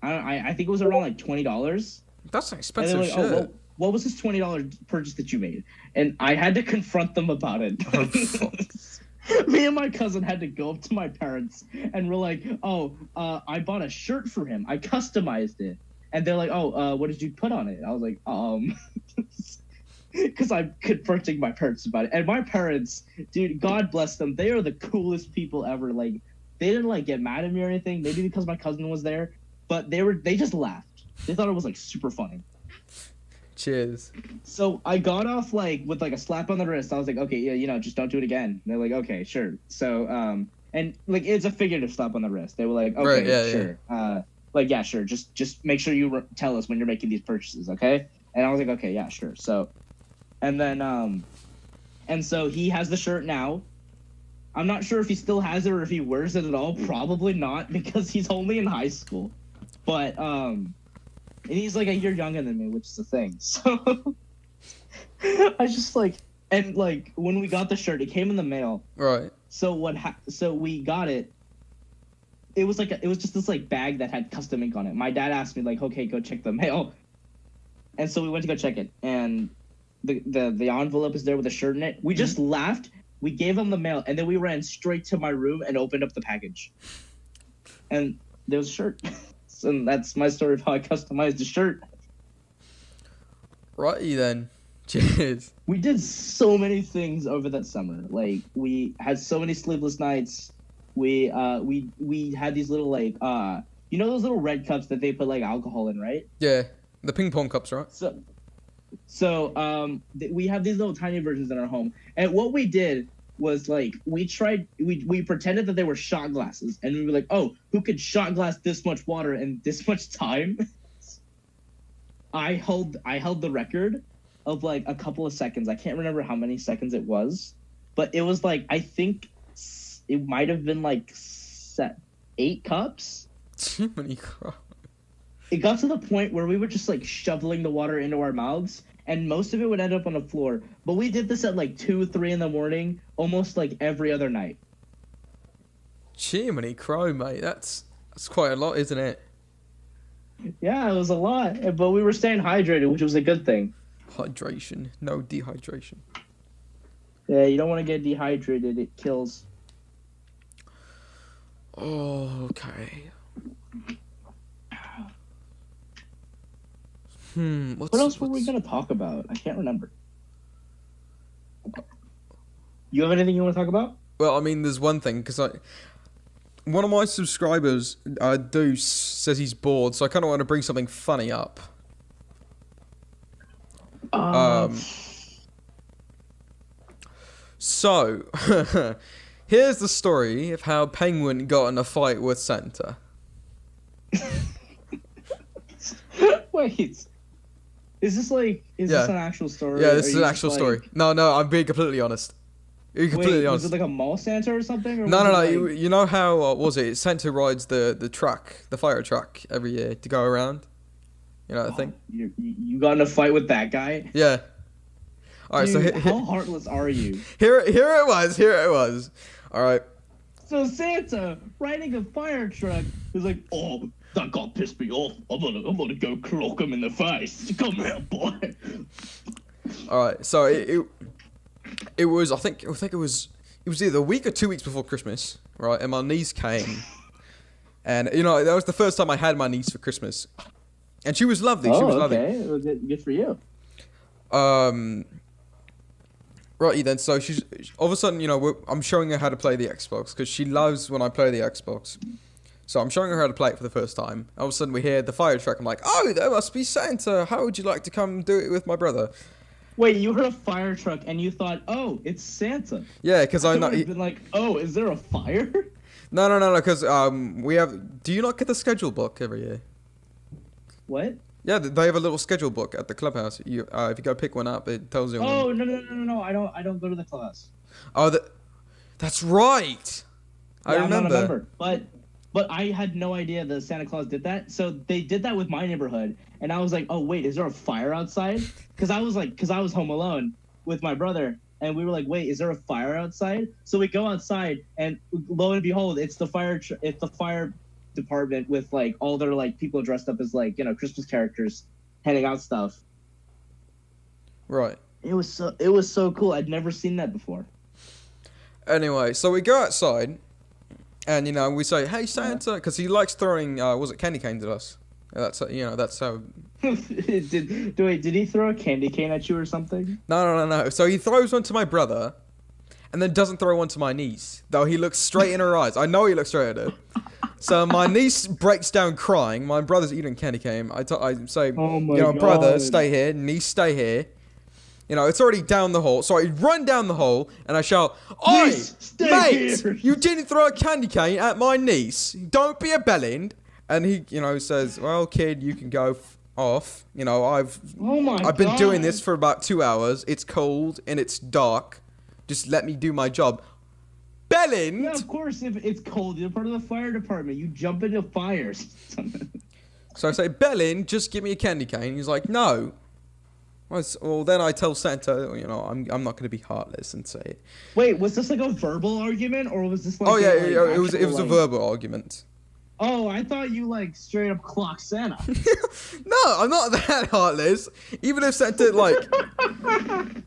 A: I think it was around like $20."
B: That's an
A: And
B: expensive
A: they're like, "Oh,
B: shirt.
A: what was this $20 purchase that you made?" And I had to confront them about it.
B: Oh, fuck.
A: Me and my cousin had to go up to my parents, and we're like, "Oh, I bought a shirt for him. I customized it." And they're like, "Oh, what did you put on it?" I was like, because I'm confronting my parents about it. And my parents, dude, God bless them, they are the coolest people ever. Like, they didn't like get mad at me or anything. Maybe because my cousin was there, but they just laughed. They thought it was like super funny.
B: Cheers.
A: So I got off like with like a slap on the wrist. I was like, "Okay, yeah, just don't do it again." And they're like, "Okay, sure." So and like it's a figurative slap on the wrist. They were like, "Okay,
B: Right, yeah,
A: sure." Like, yeah, sure. Just make sure you tell us when you're making these purchases, okay? And I was like, "Okay, yeah, sure." So, and then and so he has the shirt now. I'm not sure if he still has it or if he wears it at all. Probably not because he's only in high school. But and he's like a year younger than me, which is the thing. So I just like, and like when we got the shirt, it came in the mail.
B: Right.
A: So so we got it. It was just this like bag that had custom ink on it. My dad asked me like, "Okay, go check the mail." And so we went to go check it, and the envelope is there with a shirt in it. We just laughed. We gave him the mail, and then we ran straight to my room and opened up the package. And there was a shirt. And that's my story of how I customized the shirt.
B: Righty then. Cheers.
A: We did so many things over that summer. Like we had so many sleepless nights. We had these little like those little red cups that they put like alcohol in, right?
B: Yeah. The ping pong cups, right?
A: So we have these little tiny versions in our home. And what we did was like we pretended that they were shot glasses, and we were like, "Oh, who could shot glass this much water in this much time?" I held the record of like a couple of seconds. I can't remember how many seconds it was, but it was like I think it might have been like 8 cups.
B: Too many crap.
A: It got to the point where we were just like shoveling the water into our mouths, and most of it would end up on the floor. But we did this at like 2, 3 in the morning, almost like every other night.
B: Jiminy Crow, mate. That's quite a lot, isn't it?
A: Yeah, it was a lot, but we were staying hydrated, which was a good thing.
B: Hydration. No dehydration.
A: Yeah, you don't want to get dehydrated. It kills.
B: Oh, okay.
A: What else were we going to talk about? I can't remember. You have anything you want to talk about?
B: Well, I mean, there's one thing because one of my subscribers, Deuce, says he's bored, so I kind of want to bring something funny up. So, here's the story of how Penguin got in a fight with Santa.
A: Wait, is this an actual story?
B: Yeah, this is an actual story. No, I'm being completely honest. Completely honest.
A: Was it like a mall Santa or something? Or
B: No. You know how was it? Santa rides the truck, the fire truck, every year to go around. You know that thing.
A: You got in a fight with that guy?
B: Yeah. All right.
A: Dude,
B: So
A: how heartless are you?
B: Here it was. All right.
A: So Santa riding a fire truck is like, oh, that guy pissed me off. I'm gonna go clock him in the face. Come here, boy.
B: All right. So it was I think it was either a week or 2 weeks before Christmas, right? And my niece came, and that was the first time I had my niece for Christmas, and she was lovely. She was lovely.
A: Okay, well, good for you.
B: Righty then. So she's all of a sudden, I'm showing her how to play the Xbox because she loves when I play the Xbox. So I'm showing her how to play it for the first time. All of a sudden we hear the fire truck. I'm like, oh, there must be Santa. How would you like to come do it with my brother?
A: Wait, you heard a fire truck and you thought, oh, it's Santa.
B: Yeah, because I know.
A: Been like, oh, is there a fire?
B: No, because we have. Do you not get the schedule book every year?
A: What?
B: Yeah, they have a little schedule book at the clubhouse. If you go pick one up, it tells you.
A: Oh no! I don't go to the clubhouse.
B: Oh, that's right.
A: Yeah,
B: I remember.
A: I'm not a member, but I had no idea that Santa Claus did that. So they did that with my neighborhood, and I was like, oh wait, is there a fire outside? Because I was home alone with my brother, and we were like, wait, is there a fire outside? So we go outside, and lo and behold, it's the fire department with like all their like people dressed up as like Christmas characters handing out stuff.
B: Right.
A: It was so cool. I'd never seen that before.
B: Anyway, so we go outside, and we say, "Hey Santa," because he likes throwing candy canes at us. That's how.
A: Did he throw a candy cane at you or something?
B: No. So he throws one to my brother, and then doesn't throw one to my niece. Though he looks straight in her eyes. I know he looks straight at her. So my niece breaks down crying. My brother's eating candy cane. I say,
A: oh my God.
B: Brother, stay here. Niece, stay here. It's already down the hole. So I run down the hole and I shout, "Oi, mate!
A: Here.
B: You didn't throw a candy cane at my niece. Don't be a bellend." And he, says, "Well, kid, you can go off. I've been doing this for about 2 hours. It's cold and it's dark. Just let me do my job." Bellend!
A: Yeah, of course, if it's cold, you're part of the fire department. You jump into fires.
B: So I say, "Bellend, just give me a candy cane." He's like, "No." Well, then I tell Santa, I'm not going to be heartless and say it.
A: Wait, was this like a verbal argument, or was this like?
B: Oh yeah, it was a verbal argument.
A: Oh, I thought you like straight up clocked Santa.
B: No, I'm not that heartless. Even if Santa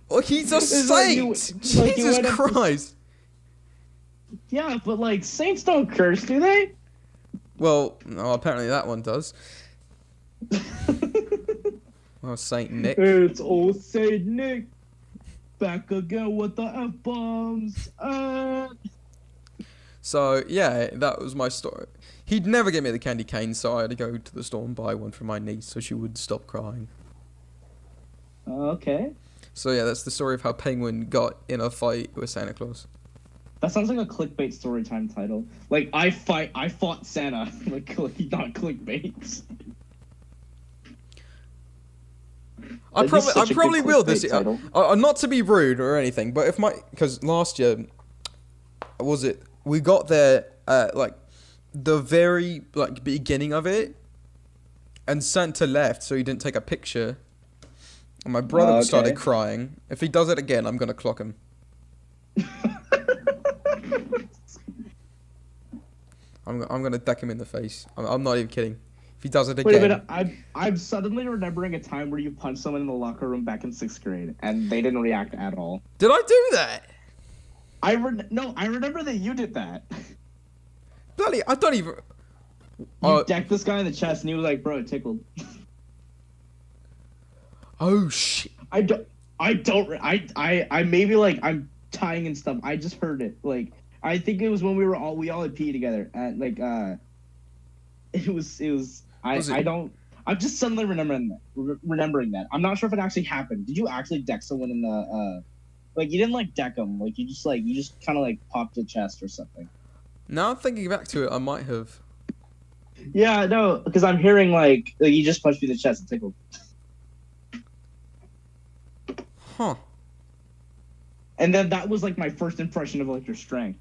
B: well, he's a saint. Jesus Christ.
A: Yeah, but like saints don't curse, do they?
B: Well, no, apparently that one does. Oh, Saint Nick.
A: It's old Saint Nick. Back again with the F-bombs.
B: So, yeah, that was my story. He'd never get me the candy cane, so I had to go to the store and buy one for my niece so she would stop crying.
A: Okay.
B: So, yeah, that's the story of how Penguin got in a fight with Santa Claus.
A: That sounds like a clickbait storytime title. Like, I fought Santa. Like, not clickbait.
B: I probably will this year. Not to be rude or anything, but because last year, we got there like the very beginning of it, and Santa left, so he didn't take a picture. And my brother started crying. If he does it again, I'm gonna clock him. I'm gonna deck him in the face. I'm not even kidding. If he does it again.
A: Wait a minute, I'm suddenly remembering a time where you punched someone in the locker room back in 6th grade, and they didn't react at all.
B: Did I do that?
A: No, I remember that you did that.
B: Bloody, I don't even.
A: You decked this guy in the chest, and he was like, "Bro, it tickled."
B: Oh shit!
A: I maybe like I'm dying and stuff. I just heard it. Like, I think it was when we all had pee together. And, like, it was, I'm just suddenly remembering that. I'm not sure if it actually happened. Did you actually deck someone in the, like, you didn't, like, deck them. Like, you just kind of, like, popped a chest or something.
B: Now thinking back to it, I might have.
A: Yeah, no, because I'm hearing, like, you just punched me in the chest and tickled.
B: Huh.
A: And then that was, like, my first impression of, like, your strength.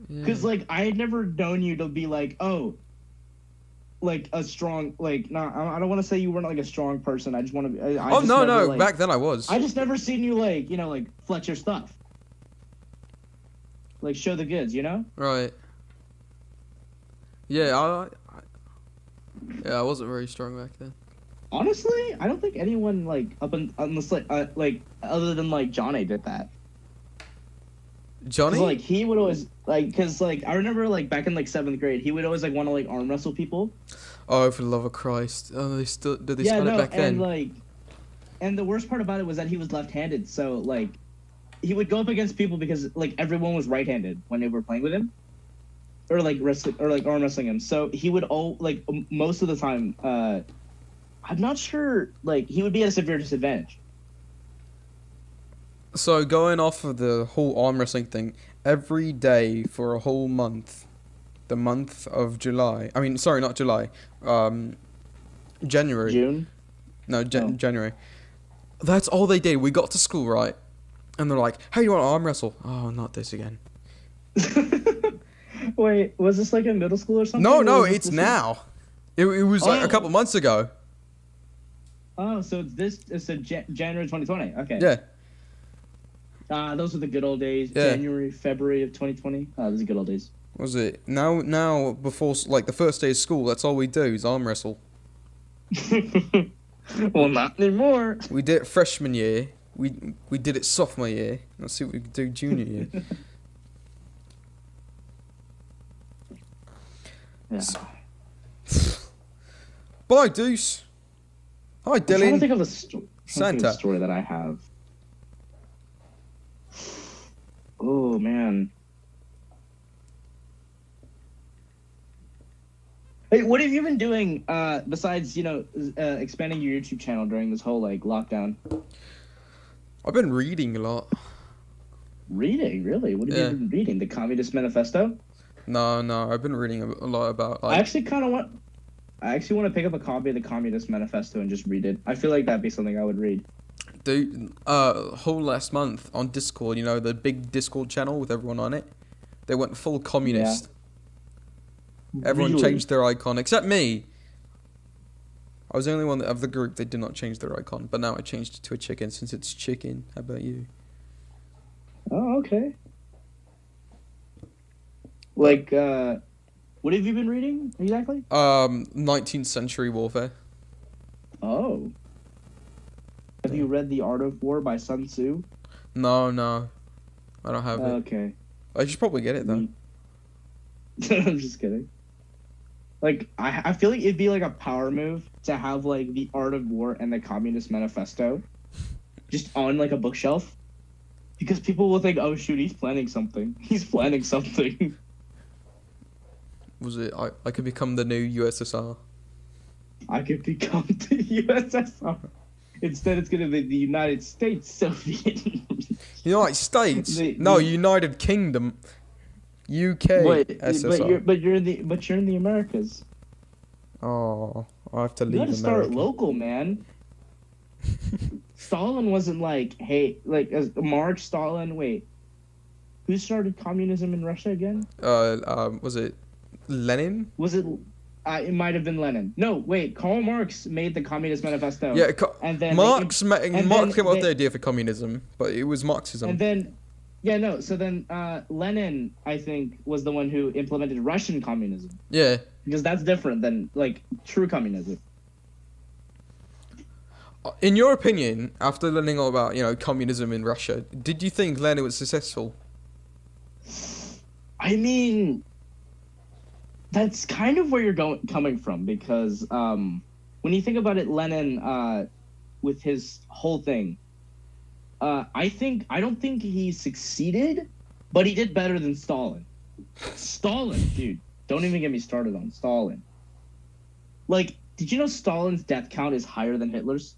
A: Because, like, I had never known you to be, like, oh, like, a strong, like, I don't want to say you weren't, like, a strong person. I just want to,
B: Oh, no, like, back then I was.
A: I just never seen you, like, you know, like, flex your stuff. Like, show the goods, you know?
B: Right. Yeah, I wasn't very strong back then.
A: Honestly, I don't think anyone, like, unless, like, other than, like, Johnny did that.
B: Johnny?
A: Like, he would always, like, because, like, I remember, like, back in, like, 7th grade, he would always, like, want to, like, arm wrestle people.
B: Oh, for the love of Christ. Oh, did they start it back then?
A: And, like, and the worst part about it was that he was left-handed, so, like, he would go up against people because, like, everyone was right-handed when they were playing with him. Or, like, wrestling, or, like, arm wrestling him. So, he would most of the time, I'm not sure, like, he would be at a severe disadvantage.
B: So, going off of the whole arm wrestling thing, every day for a whole month, the month of July, I mean, sorry, not July, January.
A: June?
B: No, January. That's all they did. We got to school, right? And they're like, hey, you want to arm wrestle? Oh, not this again.
A: Wait, was this, like, in middle school or something?
B: No, it's now. It was, like, a couple months ago.
A: Oh, so it's January 2020. Okay.
B: Yeah.
A: Those were the good old days.
B: Yeah.
A: January, February of 2020. Those are good old days.
B: Was it? Now, before, like, the first day of school, that's all we do is arm wrestle.
A: Well, not anymore.
B: We did it freshman year. We did it sophomore year. Let's see what we can do junior year.
A: Yeah.
B: Bye, Deuce. Hi, Dylan.
A: I'm trying to think of a
B: Santa.
A: story that I have. Oh, man. Hey, what have you been doing besides, expanding your YouTube channel during this whole, like, lockdown?
B: I've been reading a lot.
A: Reading? Really? What have you been reading? The Communist Manifesto?
B: No. I've been reading a lot about, like...
A: I actually want to pick up a copy of the Communist Manifesto and just read it. I feel like that'd be something I would read.
B: Dude, whole last month on Discord, the big Discord channel with everyone on it, they went full communist. Yeah. Everyone
A: really?
B: changed their icon, except me. I was the only one of the group that did not change their icon, but now I changed it to a chicken since it's chicken. How about you?
A: Oh, okay. Like, what have you been reading exactly?
B: 19th century warfare.
A: Oh. Have you read The Art of War by Sun Tzu?
B: No. I don't have it.
A: Okay.
B: I should probably get it, though.
A: I'm just kidding. Like, I feel like it'd be, like, a power move to have, like, The Art of War and the Communist Manifesto just on, like, a bookshelf. Because people will think, oh, shoot, he's planning something. He's planning something.
B: Was it, I could become the new USSR?
A: I could become the USSR. Instead, it's going to be the United States Soviet.
B: United States? No, United Kingdom. UK SSR.
A: But you're in the Americas.
B: Oh, I have to leave.
A: You got to start
B: America.
A: local, man. Stalin wasn't like, hey, like Marx, Stalin. Wait, who started communism in Russia again?
B: Was it Lenin?
A: Was it? It might have been Lenin. No, wait. Karl Marx made the Communist Manifesto.
B: Yeah,
A: and then
B: Marx came up with the idea for communism, but it was Marxism.
A: And then, So then, Lenin, I think, was the one who implemented Russian communism.
B: Yeah.
A: Because that's different than like true communism.
B: In your opinion, after learning all about communism in Russia, did you think Lenin was successful?
A: I mean, that's kind of where you're coming from, because when you think about it, Lenin, with his whole thing, I don't think he succeeded, but he did better than Stalin. Stalin, dude, don't even get me started on Stalin. Like, did you know Stalin's death count is higher than Hitler's?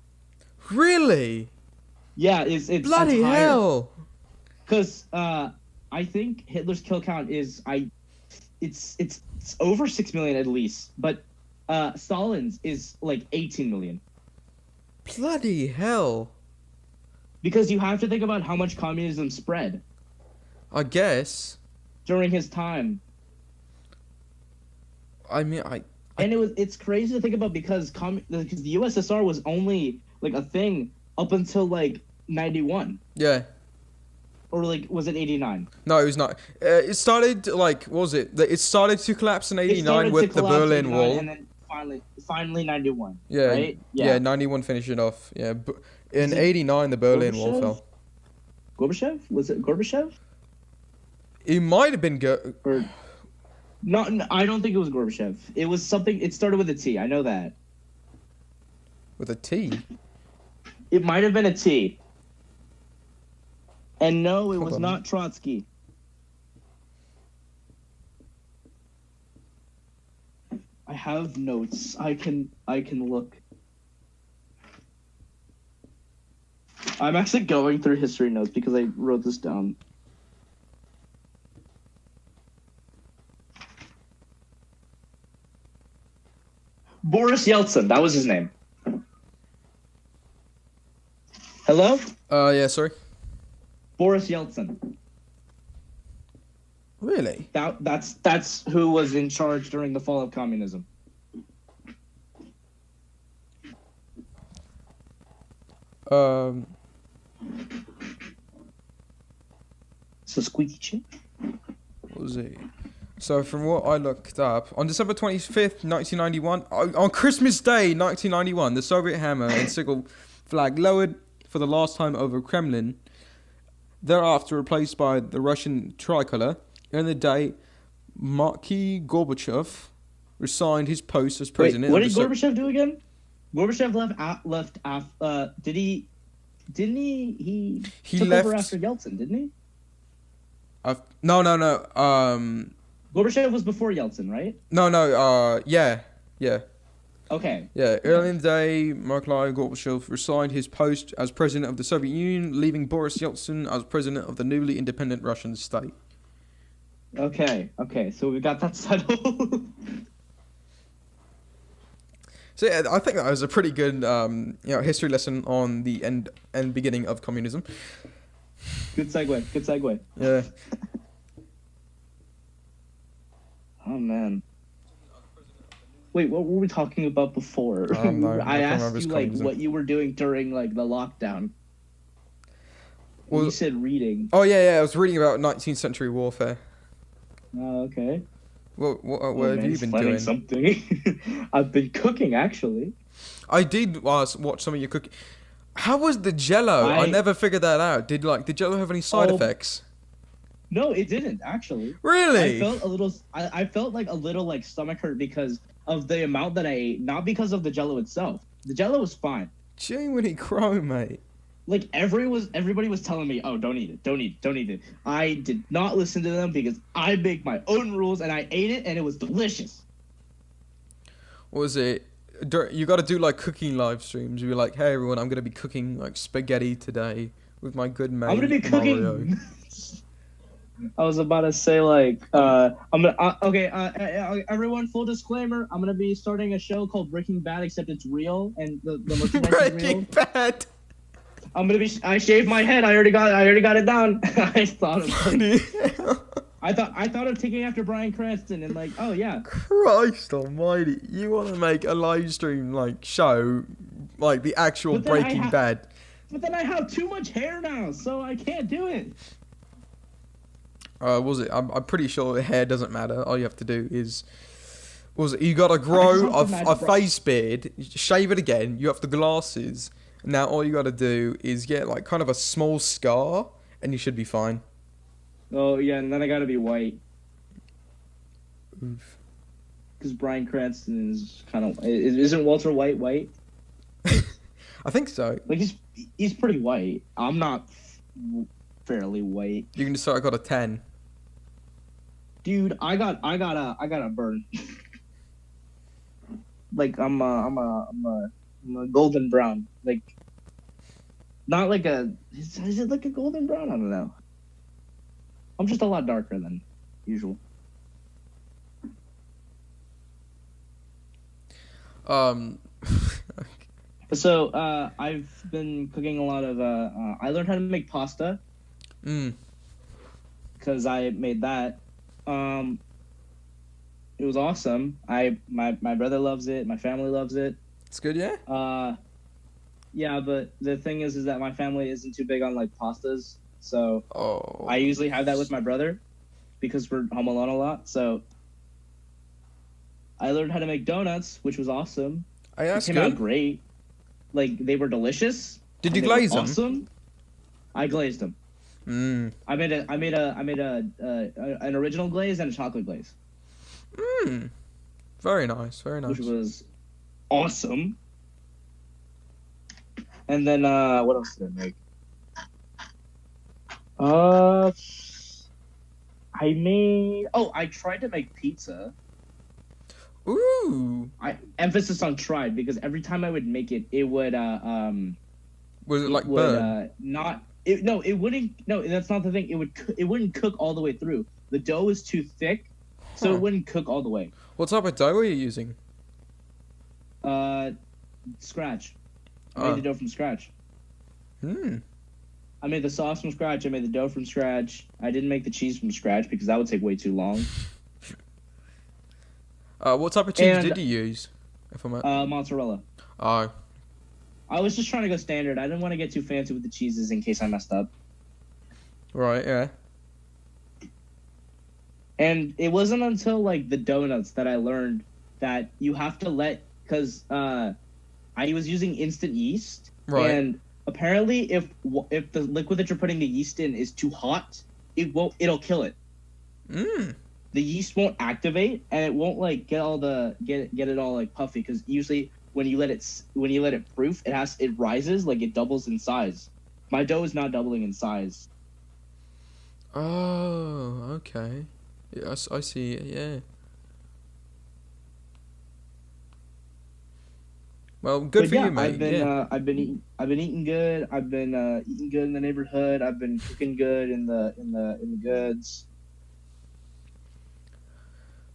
B: Really?
A: Yeah, it's
B: Bloody hell!
A: Because I think Hitler's kill count is it's over 6 million at least, but Stalin's is like 18 million.
B: Bloody hell!
A: Because you have to think about how much communism spread
B: I guess.
A: during his time.
B: I mean,
A: And it's crazy to think about because the USSR was only like a thing up until like 91.
B: Yeah.
A: Or like was it 89?
B: No, it was not. It started like what was it? It started to collapse in '89 with the Berlin Wall.
A: And then finally 91.
B: Yeah,
A: right?
B: yeah. 91 finished it off. Yeah, in '89 the Berlin Wall fell.
A: Gorbachev? Was it Gorbachev?
B: It might have been
A: Or not? I don't think it was Gorbachev. It was something. It started with a T. I know that.
B: with a T.
A: It might have been a T. And no, it
B: Hold
A: was
B: on.
A: not Trotsky. I have notes. I can look. I'm actually going through history notes because I wrote this down. Boris Yeltsin, that was his name. Hello?
B: Yeah, sorry.
A: Boris Yeltsin.
B: Really?
A: That's who was in charge during the fall of communism. So squeaky chin.
B: What was it? So from what I looked up, on December 25th, 1991, on Christmas Day, 1991, the Soviet hammer and sickle flag lowered for the last time over Kremlin, thereafter replaced by the Russian tricolor. In the day, Marquis Gorbachev resigned his post as president.
A: Wait, what did Gorbachev do again? Gorbachev he took over after Yeltsin, didn't he?
B: No.
A: Gorbachev was before Yeltsin, right?
B: No. Yeah.
A: Okay.
B: Yeah, early in the day, Mikhail Gorbachev resigned his post as president of the Soviet Union, leaving Boris Yeltsin as president of the newly independent Russian state.
A: Okay, so we got that settled.
B: So yeah, I think that was a pretty good, history lesson on the end and beginning of communism.
A: Good segue.
B: Yeah.
A: Oh man. Wait, what were we talking about before?
B: No,
A: I asked you like
B: communism.
A: what you were doing during like the lockdown.
B: Well,
A: you said reading.
B: Oh yeah, I was reading about 19th century warfare.
A: Oh, okay.
B: What have you been doing?
A: Something. I've been cooking actually.
B: I did watch some of your cooking. How was the Jello? I never figured that out. Did Jello have any side effects?
A: No, it didn't actually.
B: Really?
A: I felt like a little like stomach hurt because of the amount that I ate, not because of the Jello itself. The Jello was fine.
B: Jiminy Crow, mate.
A: Like everybody was telling me, "Oh, don't eat it." I did not listen to them because I make my own rules and I ate it and it was delicious.
B: What was it? You got to do like cooking live streams. You're like, "Hey everyone, I'm gonna be cooking like spaghetti today with my good mate
A: I'm gonna be cooking.
B: Mario."
A: I was about to say like, everyone, full disclaimer, I'm gonna be starting a show called Breaking Bad, except it's real and the merchandise is real.
B: Breaking Bad.
A: I shaved my head. I already got it down. I thought of taking after Bryan Cranston and like, oh yeah.
B: Christ almighty. You want to make a live stream like show like the actual Breaking Bad.
A: But then I have too much hair now, so I can't do it.
B: Was it? I'm pretty sure the hair doesn't matter. All you have to do is you got to grow a face beard, shave it again. You have the glasses. Now all you got to do is get like kind of a small scar, and you should be fine.
A: Oh yeah, and then I got to be white.
B: Oof.
A: Because Bryan Cranston is kind of isn't Walter White white?
B: I think so.
A: Like he's pretty white. I'm not fairly white.
B: You can just say I got a 10.
A: Dude, I got a burn. Like I'm a golden brown. Like not like is it like a golden brown? I don't know. I'm just a lot darker than usual. So I've been cooking a lot of I learned how to make pasta. Because I made that. It was awesome. My brother loves it. My family loves it.
B: It's good, yeah.
A: Yeah, but the thing is that my family isn't too big on like pastas, so
B: Oh.
A: I usually have that with my brother because we're home alone a lot. So I learned how to make donuts, which was awesome.
B: Hey, that's
A: it came out
B: good.
A: great. Like they were delicious.
B: Did you glaze them?
A: Awesome. I glazed them. I made an original glaze and a chocolate glaze.
B: Very nice, very nice.
A: Which was awesome. And then what else did I make? I tried to make pizza.
B: Ooh.
A: Emphasis on tried because every time I would make it, it would
B: Was it like burn?
A: It wouldn't. No, that's not the thing. It wouldn't cook all the way through. The dough is too thick, so it wouldn't cook all the way.
B: What type of dough are you using?
A: Scratch. I made the dough from scratch. I made the sauce from scratch. I made the dough from scratch. I didn't make the cheese from scratch because that would take way too long.
B: What type of cheese did you use?
A: Mozzarella.
B: Oh.
A: I was just trying to go standard. I didn't want to get too fancy with the cheeses in case I messed up.
B: Right, yeah.
A: And it wasn't until like the donuts that I learned that you have to because I was using instant yeast,
B: right.
A: And apparently if the liquid that you're putting the yeast in is too hot, it'll kill it. The yeast won't activate, and it won't like get it all like puffy because usually when you let it proof, it rises, like it doubles in size. My dough is not doubling in size.
B: Oh, okay. Yeah, I see it, yeah. Well, good for you, mate.
A: I've been eating good. I've been eating good in the neighborhood. I've been cooking good in the goods.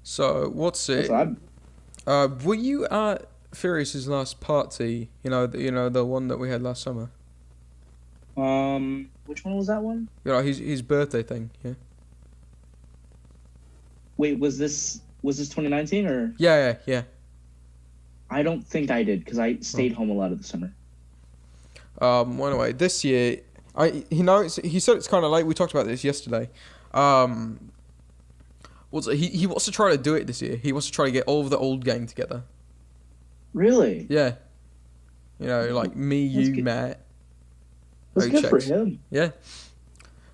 B: So what's it? Were you at Furious's last party? You know the one that we had last summer.
A: Which one was that one?
B: You know his birthday thing, yeah.
A: Wait, was this 2019 or?
B: Yeah.
A: I don't think I did because I stayed home a lot of the summer.
B: Well, anyway, this year, he said it's kind of late. We talked about this yesterday. He wants to try to do it this year. He wants to try to get all of the old gang together.
A: Really?
B: Yeah. You know, like me, you, Matt.
A: That's good for him.
B: Yeah.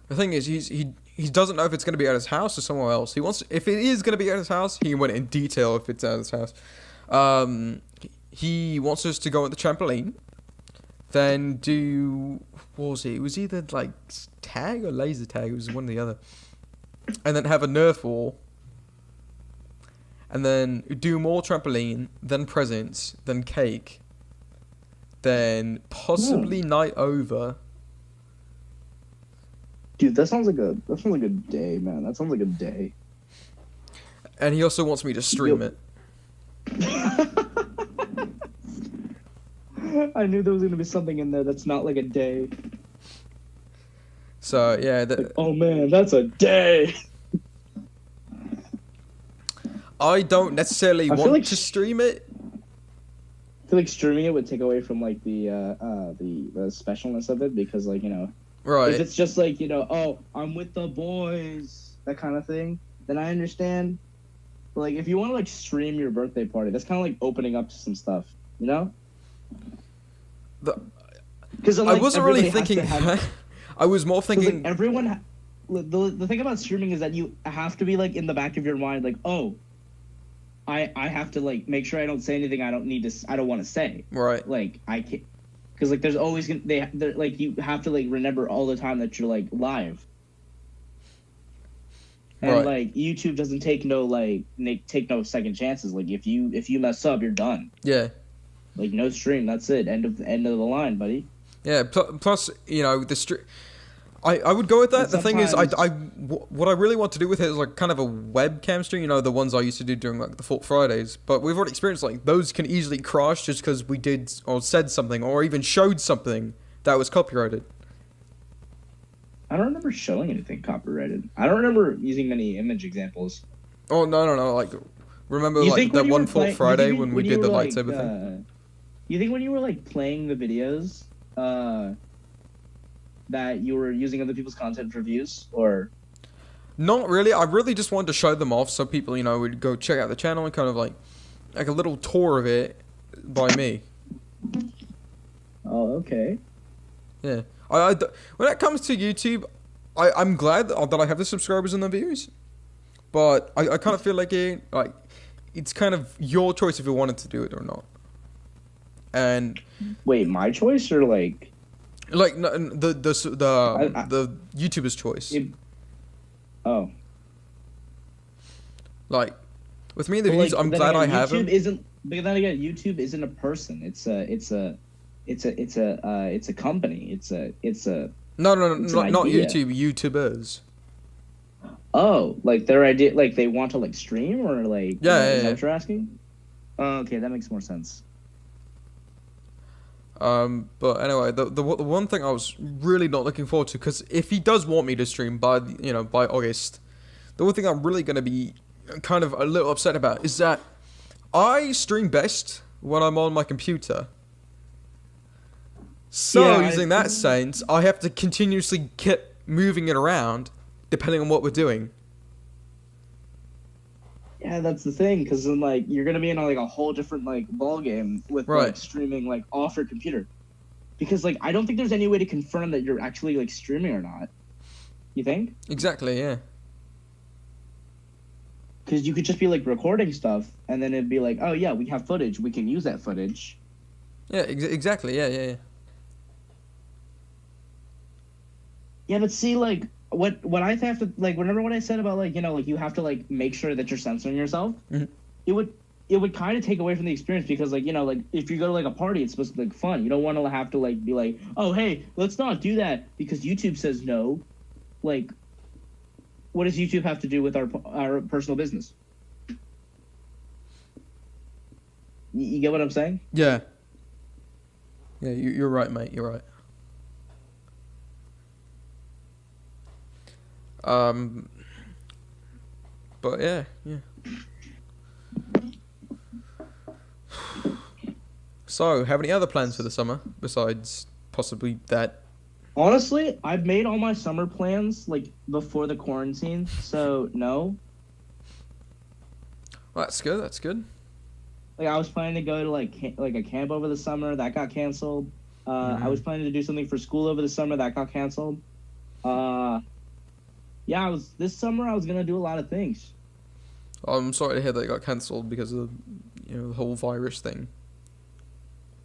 B: The thing is, he doesn't know if it's going to be at his house or somewhere else. If it is going to be at his house, he went in detail if it's at his house. He wants us to go at the trampoline, then do, what was it? It was either like tag or laser tag. It was one or the other. And then have a Nerf war. And then do more trampoline, then presents, then cake, then possibly night over.
A: Dude, that sounds like a day, man. That sounds like a day.
B: And he also wants me to stream it.
A: I knew there was going to be something in there that's not like a day.
B: So, yeah.
A: Oh, man, that's a day.
B: I don't necessarily want to stream it.
A: I feel like streaming it would take away from, like, the specialness of it because, like, you know.
B: Right.
A: If it's just like, you know, oh, I'm with the boys, that kind of thing, then I understand. But, like, if you want to, like, stream your birthday party, that's kind of like opening up to some stuff, you know? Because
B: I wasn't really thinking that. I was more thinking...
A: Like, everyone... The thing about streaming is that you have to be, like, in the back of your mind, like, oh, I have to, like, make sure I don't say anything I don't want to say.
B: Right.
A: Like, I can't... because like there's always gonna they're like you have to like remember all the time that you're like live. And
B: Right.
A: like YouTube doesn't take no second chances. Like if you mess up, you're done.
B: Yeah.
A: Like no stream, that's it. End of the line, buddy.
B: Yeah. Plus, you know, I would go with that.
A: And
B: The thing is,
A: sometimes-
B: what I really want to do with it is like kind of a webcam stream. You know, the ones I used to do during like the Fort Fridays. But we've already experienced like those can easily crash just because we did or said something or even showed something that was copyrighted.
A: I don't remember showing anything copyrighted. I don't remember using many image examples.
B: Oh no! Like, remember
A: You
B: like
A: think
B: that
A: when you
B: one
A: were
B: Fort
A: play-
B: Friday
A: you think
B: when we
A: you
B: did the
A: were, like,
B: lightsaber thing?
A: You think when you were like playing the videos, that you were using other people's content for views, or
B: Not really. I really just wanted to show them off so people, you know, would go check out the channel and kind of like a little tour of it by me.
A: oh, okay.
B: Yeah. When it comes to YouTube, I'm glad that I have the subscribers and the views, but I kind of feel like it's kind of your choice if you wanted to do it or not. And
A: Wait, my choice or like?
B: no, the YouTuber's choice.
A: Oh.
B: Like with me, the
A: But,
B: views,
A: like,
B: I'm
A: then
B: glad
A: again,
B: I have
A: YouTube
B: them.
A: isn't. But then again, YouTube isn't a person. It's a company. It's a. It's an
B: Not
A: idea.
B: YouTube. YouTubers.
A: Oh, like their idea, like they want to like stream or like.
B: Yeah,
A: Is that
B: yeah.
A: what you're asking? Oh, okay, that makes more sense.
B: But anyway, the one thing I was really not looking forward to, because if he does want me to stream by August, the one thing I'm really gonna be kind of a little upset about is that I stream best when I'm on my computer. So
A: Yeah,
B: using that sense, I have to continuously keep moving it around, depending on what we're doing.
A: Yeah, that's the thing, because then like you're gonna be in like a whole different like ball game with
B: Right.
A: like streaming like off your computer, because like I don't think there's any way to confirm that you're actually like streaming or not. You think?
B: Exactly, yeah.
A: Because you could just be like recording stuff, and then it'd be like, oh yeah, we have footage, we can use that footage.
B: Yeah, exactly, yeah.
A: Yeah, but see, like what I have to like. Remember what I said about like like you have to like make sure that you're censoring yourself.
B: Mhm.
A: It would kind of take away from the experience, because like like if you go to like a party, it's supposed to be like fun. You don't want to have to like be like, oh hey, let's not do that because YouTube says no. Like, what does YouTube have to do with our personal business? You get what I'm saying?
B: Yeah. Yeah, you're right, mate. You're right. But yeah. So, have any other plans for the summer besides possibly that?
A: Honestly, I've made all my summer plans like before the quarantine, so no.
B: Well, that's good. That's good.
A: Like I was planning to go to like a camp over the summer, that got canceled. I was planning to do something for school over the summer, that got canceled. Yeah, this summer I was gonna do a lot of things.
B: I'm sorry to hear that it got cancelled because of the whole virus thing.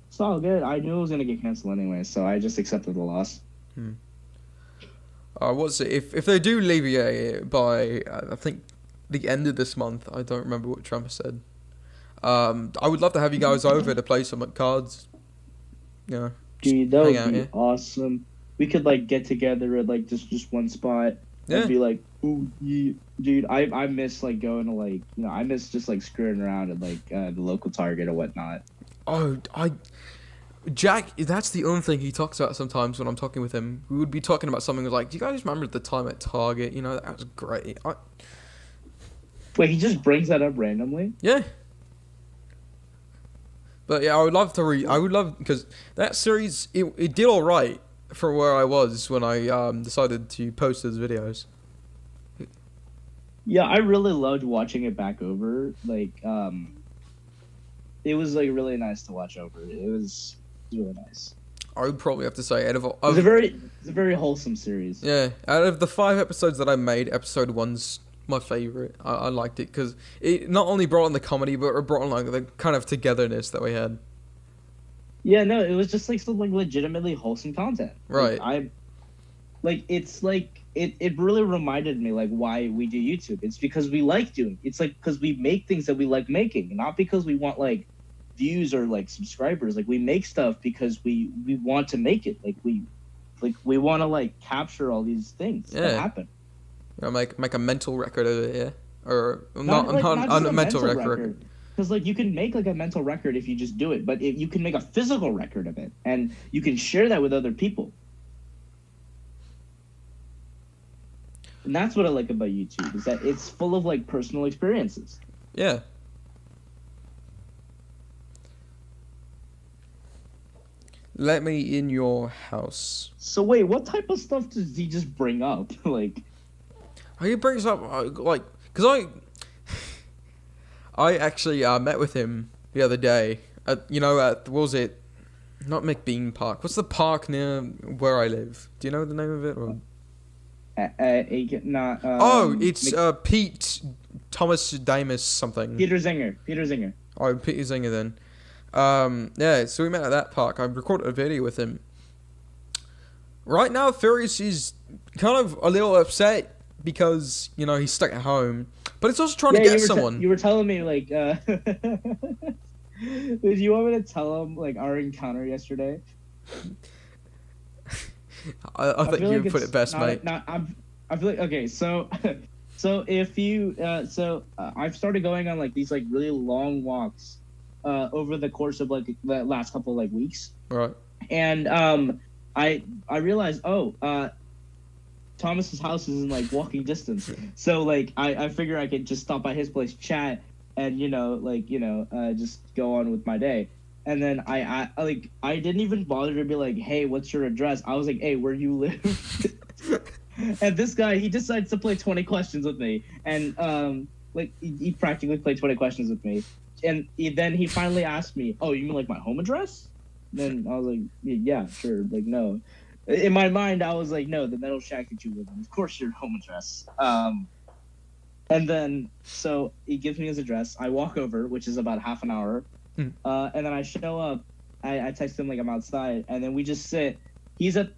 A: It's all good. I knew it was gonna get canceled anyway, so I just accepted the loss.
B: What's it? If they do alleviate it by I think the end of this month, I don't remember what Trump said. I would love to have you guys over to play some cards. Yeah.
A: Dude, that
B: hang
A: would
B: out
A: be
B: here.
A: awesome. We could like get together at like just one spot.
B: Yeah.
A: And be like, ooh, yeah. Dude, I miss like going to like I miss just like screwing around at like the local Target or whatnot.
B: Oh, Jack, that's the only thing he talks about sometimes when I'm talking with him. We would be talking about something like, do you guys remember the time at Target? That was great.
A: Wait, he just brings that up randomly?
B: Yeah. But yeah, I would love to I would love, because that series, it did alright for where I was when I decided to post those videos.
A: Yeah, I really loved watching it back over. Like, it was like really nice to watch over. It was really nice.
B: I would probably have to say,
A: It's a very wholesome series.
B: yeah, out of the 5 episodes that I made, episode 1's my favorite. I liked it because it not only brought in the comedy, but it brought in like the kind of togetherness that we had.
A: Yeah, no, it was just like some like legitimately wholesome content.
B: Right.
A: It's like it really reminded me like why we do YouTube. It's because we like doing. It's like because we make things that we like making, not because we want like views or like subscribers. Like we make stuff because we want to make it. We want to like capture all these things that
B: Yeah.
A: happen.
B: You know, make a mental record of it, yeah. Or
A: Not just
B: not a
A: a
B: mental
A: mental
B: record.
A: record. Because like you can make like a mental record if you just do it, but you can make a physical record of it, and you can share that with other people. And that's what I like about YouTube is that it's full of like personal experiences.
B: Yeah. Let me in your house.
A: So wait, what type of stuff does he just bring up? Like,
B: He brings up like, cause I actually met with him the other day at what was it? Not McBean Park. What's the park near where I live? Do you know the name of it? Or?
A: not.
B: It's Pete Thomas Damus something.
A: Peter Zinger. Peter Zinger.
B: Oh, Peter Zinger then. Yeah, so we met at that park. I recorded a video with him. Right now, Furious is kind of a little upset because, he's stuck at home. But it's also trying to get someone.
A: You were telling me, like, did you want me to tell him, like, our encounter yesterday?
B: I think you put it best, mate.
A: I feel like, okay, so if you, I've started going on, like, these, like, really long walks over the course of, like, the last couple, like, weeks.
B: Right.
A: And, I realized, Thomas's house is in like walking distance, so like I figure I could just stop by his place, chat, and just go on with my day. And then I didn't even bother to be like, hey, what's your address? I was like, hey, where you live? And this guy, he decides to play 20 questions with me, and he practically played 20 questions with me, and then he finally asked me, oh, you mean like my home address? Then I was like, yeah, sure, like no. In my mind, I was like, no, the metal shack that you live in. Of course, your home address. And then, so he gives me his address. I walk over, which is about half an hour. And then I show up. I text him, like, I'm outside. And then we just sit.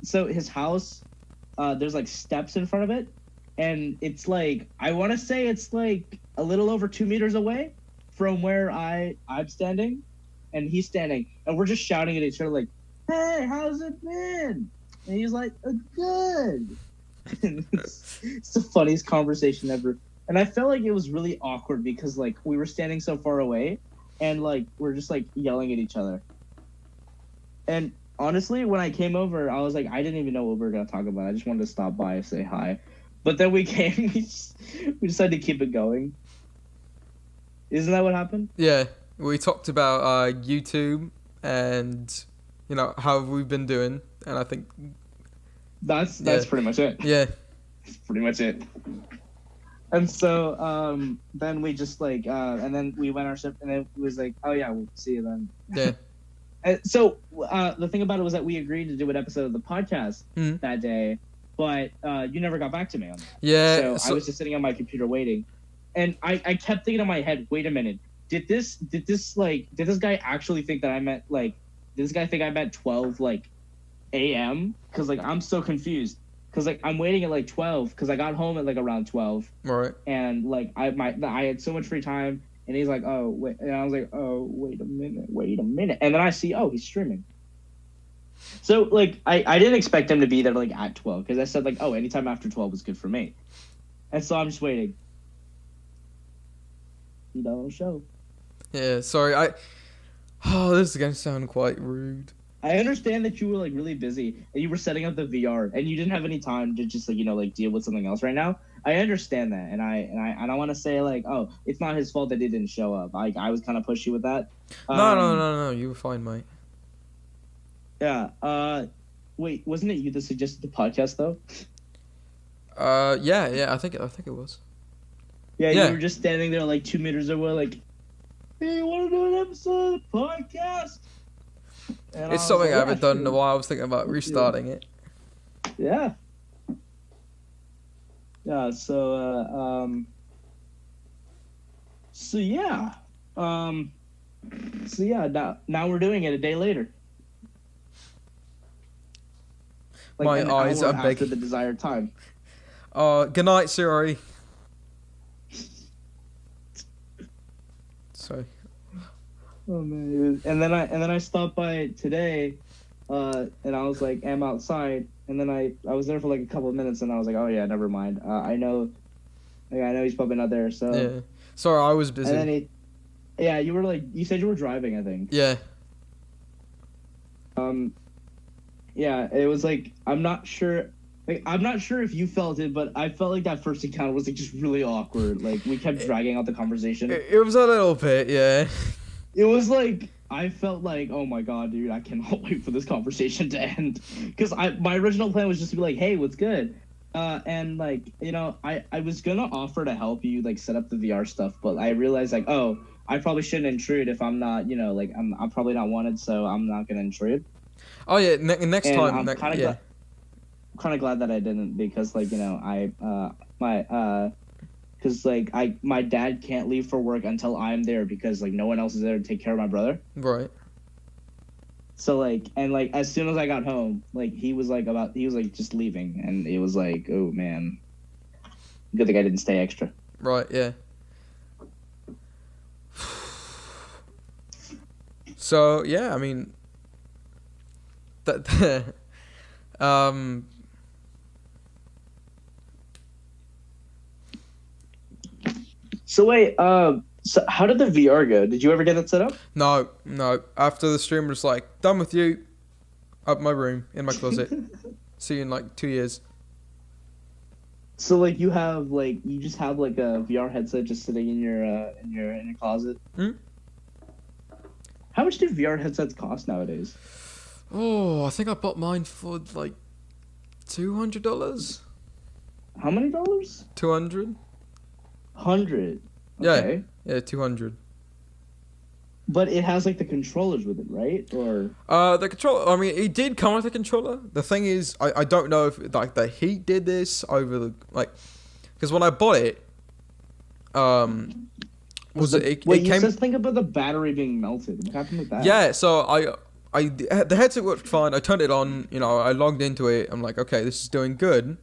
A: So his house, there's, like, steps in front of it. And it's, like, I want to say it's, like, a little over 2 meters away from where I'm standing. And he's standing. And we're just shouting at each other, like, hey, how's it been? And he's like, good. It's the funniest conversation ever. And I felt like it was really awkward because, like, we were standing so far away and, like, we're just, like, yelling at each other. And honestly, when I came over, I was like, I didn't even know what we were going to talk about. I just wanted to stop by and say hi. But then we came, we decided to keep it going. Isn't that what happened?
B: Yeah. We talked about YouTube and, how we've been doing. And I think
A: that's pretty much it.
B: Yeah,
A: that's pretty much it. And so then we just like and then we went our shift, and it was like, oh yeah, we'll see you then.
B: Yeah.
A: And so the thing about it was that we agreed to do an episode of the podcast that day, but you never got back to me on that.
B: Yeah.
A: So I was just sitting on my computer waiting, and I kept thinking in my head, wait a minute, did this guy actually think that I meant like? Did this guy think I meant 12 like a.m.? Because like I'm so confused. Because like I'm waiting at like 12 because I got home at like around 12.
B: Right.
A: And like I had so much free time, and he's like, oh wait, and I was like, oh wait a minute, and then I see, oh, he's streaming. So like I didn't expect him to be there like at 12 because I said like, oh, anytime after 12 is good for me, and so I'm just waiting. He don't show.
B: Yeah, sorry. This is gonna sound quite rude.
A: I understand that you were like really busy and you were setting up the VR and you didn't have any time to just like deal with something else right now. I understand that, and I don't want to say like, oh, it's not his fault that he didn't show up. I was kind of pushy with that.
B: No, you were fine, mate.
A: Yeah. Wait, wasn't it you that suggested the podcast though?
B: Yeah. I think it was.
A: Yeah, you were just standing there like 2 meters away, like, hey, you want to do an episode of the podcast? And
B: it's something I haven't done in a while. I was thinking about restarting it.
A: Yeah. Yeah. So yeah. Now we're doing it a day later. like
B: My
A: an
B: eyes
A: hour
B: are big.
A: after the desired time.
B: Good night, Siri. Sorry.
A: Oh man, and then I stopped by today, and I was like, I'm outside, and then I was there for like a couple of minutes, and I was like, oh yeah, never mind. I know he's probably not there, so.
B: Yeah. Sorry, I was busy.
A: And then yeah, you said you were driving, I think.
B: Yeah.
A: Yeah, it was like I'm not sure if you felt it, but I felt like that first encounter was like just really awkward. Like we kept dragging out the conversation.
B: It was a little bit, yeah.
A: It was like I felt like, oh my god, dude, I cannot wait for this conversation to end. Because my original plan was just to be like, hey, what's good? And like, you know, I was gonna offer to help you like set up the VR stuff, but I realized like, oh, I probably shouldn't intrude if I'm not, you know, like I'm probably not wanted, so I'm not gonna intrude.
B: Oh yeah, next
A: And
B: time.
A: I'm kind of glad that I didn't, because like, you know, because like my dad can't leave for work until I'm there, because like no one else is there to take care of my brother.
B: Right.
A: So like, and like as soon as I got home, like he was like just leaving, and it was like, oh man, good thing I didn't stay extra.
B: Right. Yeah. So yeah, I mean, that
A: So wait, so how did the VR go? Did you ever get it set up?
B: No. After the stream was like, done with you. Up my room, in my closet. See you in like 2 years.
A: So like you just have like a VR headset just sitting in your closet.
B: Hmm?
A: How much do VR headsets cost nowadays?
B: Oh, I think I bought mine for like $200.
A: How many dollars?
B: 200.
A: 100. Okay.
B: Yeah, 200.
A: But it has like the controllers with it, right? Or
B: the controller. I mean, it did come with a controller. The thing is, I don't know if like the heat did this over the like, because when I bought it, it
A: wait, you
B: came.
A: said think about the battery being melted. What happened with that?
B: Yeah, so the headset worked fine. I turned it on. You know, I logged into it. I'm like, okay, this is doing good.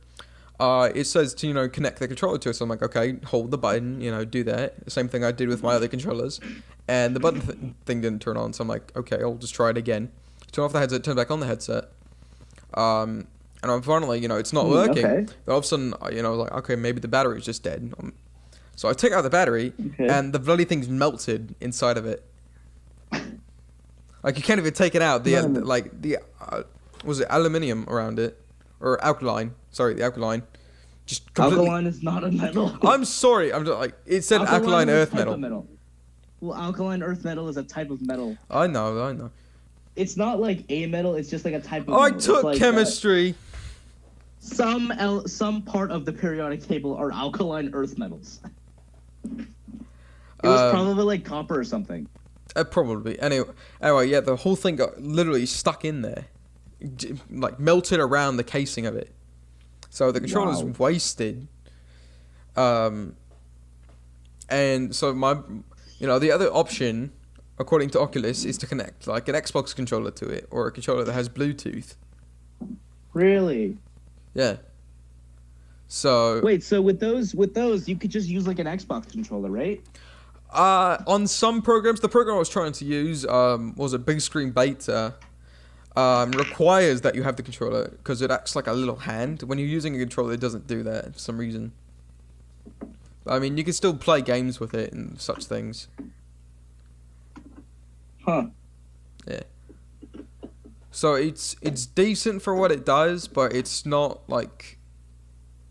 B: It says to, you know, connect the controller to it. So I'm like, okay, hold the button, you know, do that. The same thing I did with my other controllers. And the button thing didn't turn on. So I'm like, okay, I'll just try it again. Turn off the headset, turn back on the headset. And I'm finally, you know, it's not working.
A: Okay.
B: But all of a sudden, you know, I was like, okay, maybe the battery's just dead. So I took out the battery, and the bloody thing's melted inside of it. Like, you can't even take it out. Was it aluminium around it? Or alkaline. Sorry, the alkaline. Just completely...
A: Alkaline is not a metal.
B: I'm sorry. I'm just like, it said alkaline earth metal.
A: Well, alkaline earth metal is a type of metal.
B: I know.
A: It's not like a metal. It's just like a type of metal.
B: I took
A: like,
B: chemistry.
A: Some part of the periodic table are alkaline earth metals. It was probably like copper or something.
B: Probably. Anyway, yeah, the whole thing got literally stuck in there. Like, melted around the casing of it. So the controller's wasted. And so the other option, according to Oculus, is to connect like an Xbox controller to it, or a controller that has Bluetooth.
A: Really?
B: Yeah. So
A: wait, so with those, you could just use like an Xbox controller, right?
B: On some programs, the program I was trying to use was a big screen beta. Requires that you have the controller because it acts like a little hand. When you're using a controller, it doesn't do that for some reason. But, I mean, you can still play games with it and such things.
A: Huh.
B: Yeah. So it's decent for what it does, but it's not like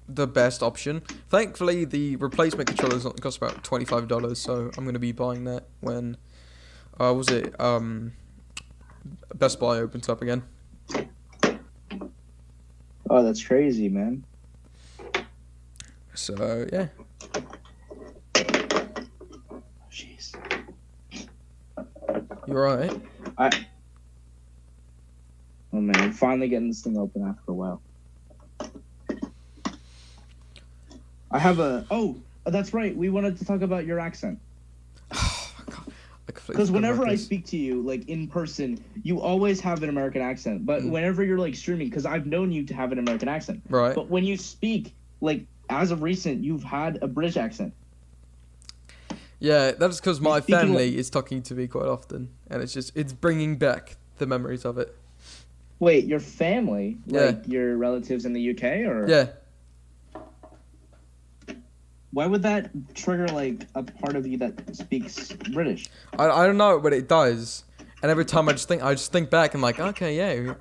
B: the best option. Thankfully, the replacement controllers cost about $25, so I'm gonna be buying that when Best Buy opens up again.
A: Oh, that's crazy, man.
B: So yeah.
A: Jeez.
B: You alright?
A: Oh man, I'm finally getting this thing open after a while. Oh, that's right. We wanted to talk about your accent.
B: Oh my God. I completely
A: Because
B: forgot
A: whenever
B: about
A: I
B: this.
A: speak to you, like in person, you always have an American accent. But whenever you're like streaming, because I've known you to have an American accent.
B: Right.
A: But when you speak, like as of recent, you've had a British accent.
B: Yeah, that's because my
A: speaking
B: family is talking to me quite often, and it's bringing back the memories of it.
A: Wait, your family,
B: Yeah.
A: like your relatives in the UK, or
B: Yeah.
A: why would that trigger like a part of you that speaks British?
B: I don't know, but it does. And every time I just think back and like, okay, yeah.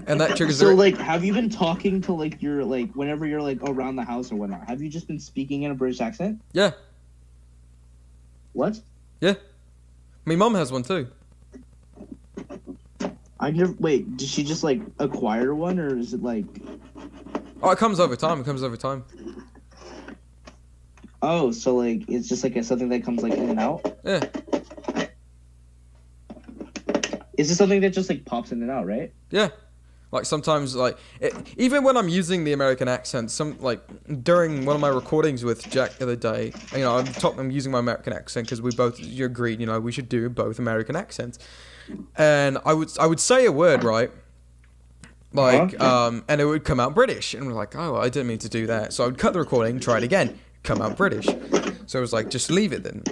B: And that triggers
A: So like, have you been talking to like your like whenever you're like around the house or whatnot? Have you just been speaking in a British accent?
B: Yeah.
A: What?
B: Yeah. My mum has one too.
A: I never. Wait, did she just like acquire one, or is it like?
B: Oh, it comes over time.
A: Oh, so like it's just like something that comes like in and out.
B: Yeah.
A: Is it something that just like pops in and out, right?
B: Yeah. Like sometimes, even when I'm using the American accent, during one of my recordings with Jack the other day, I'm using my American accent because you agreed, we should do both American accents, and I would say a word, right, and it would come out British, and we're like, oh, I didn't mean to do that, so I would cut the recording, try it again, come out British, so it was like, just leave it then.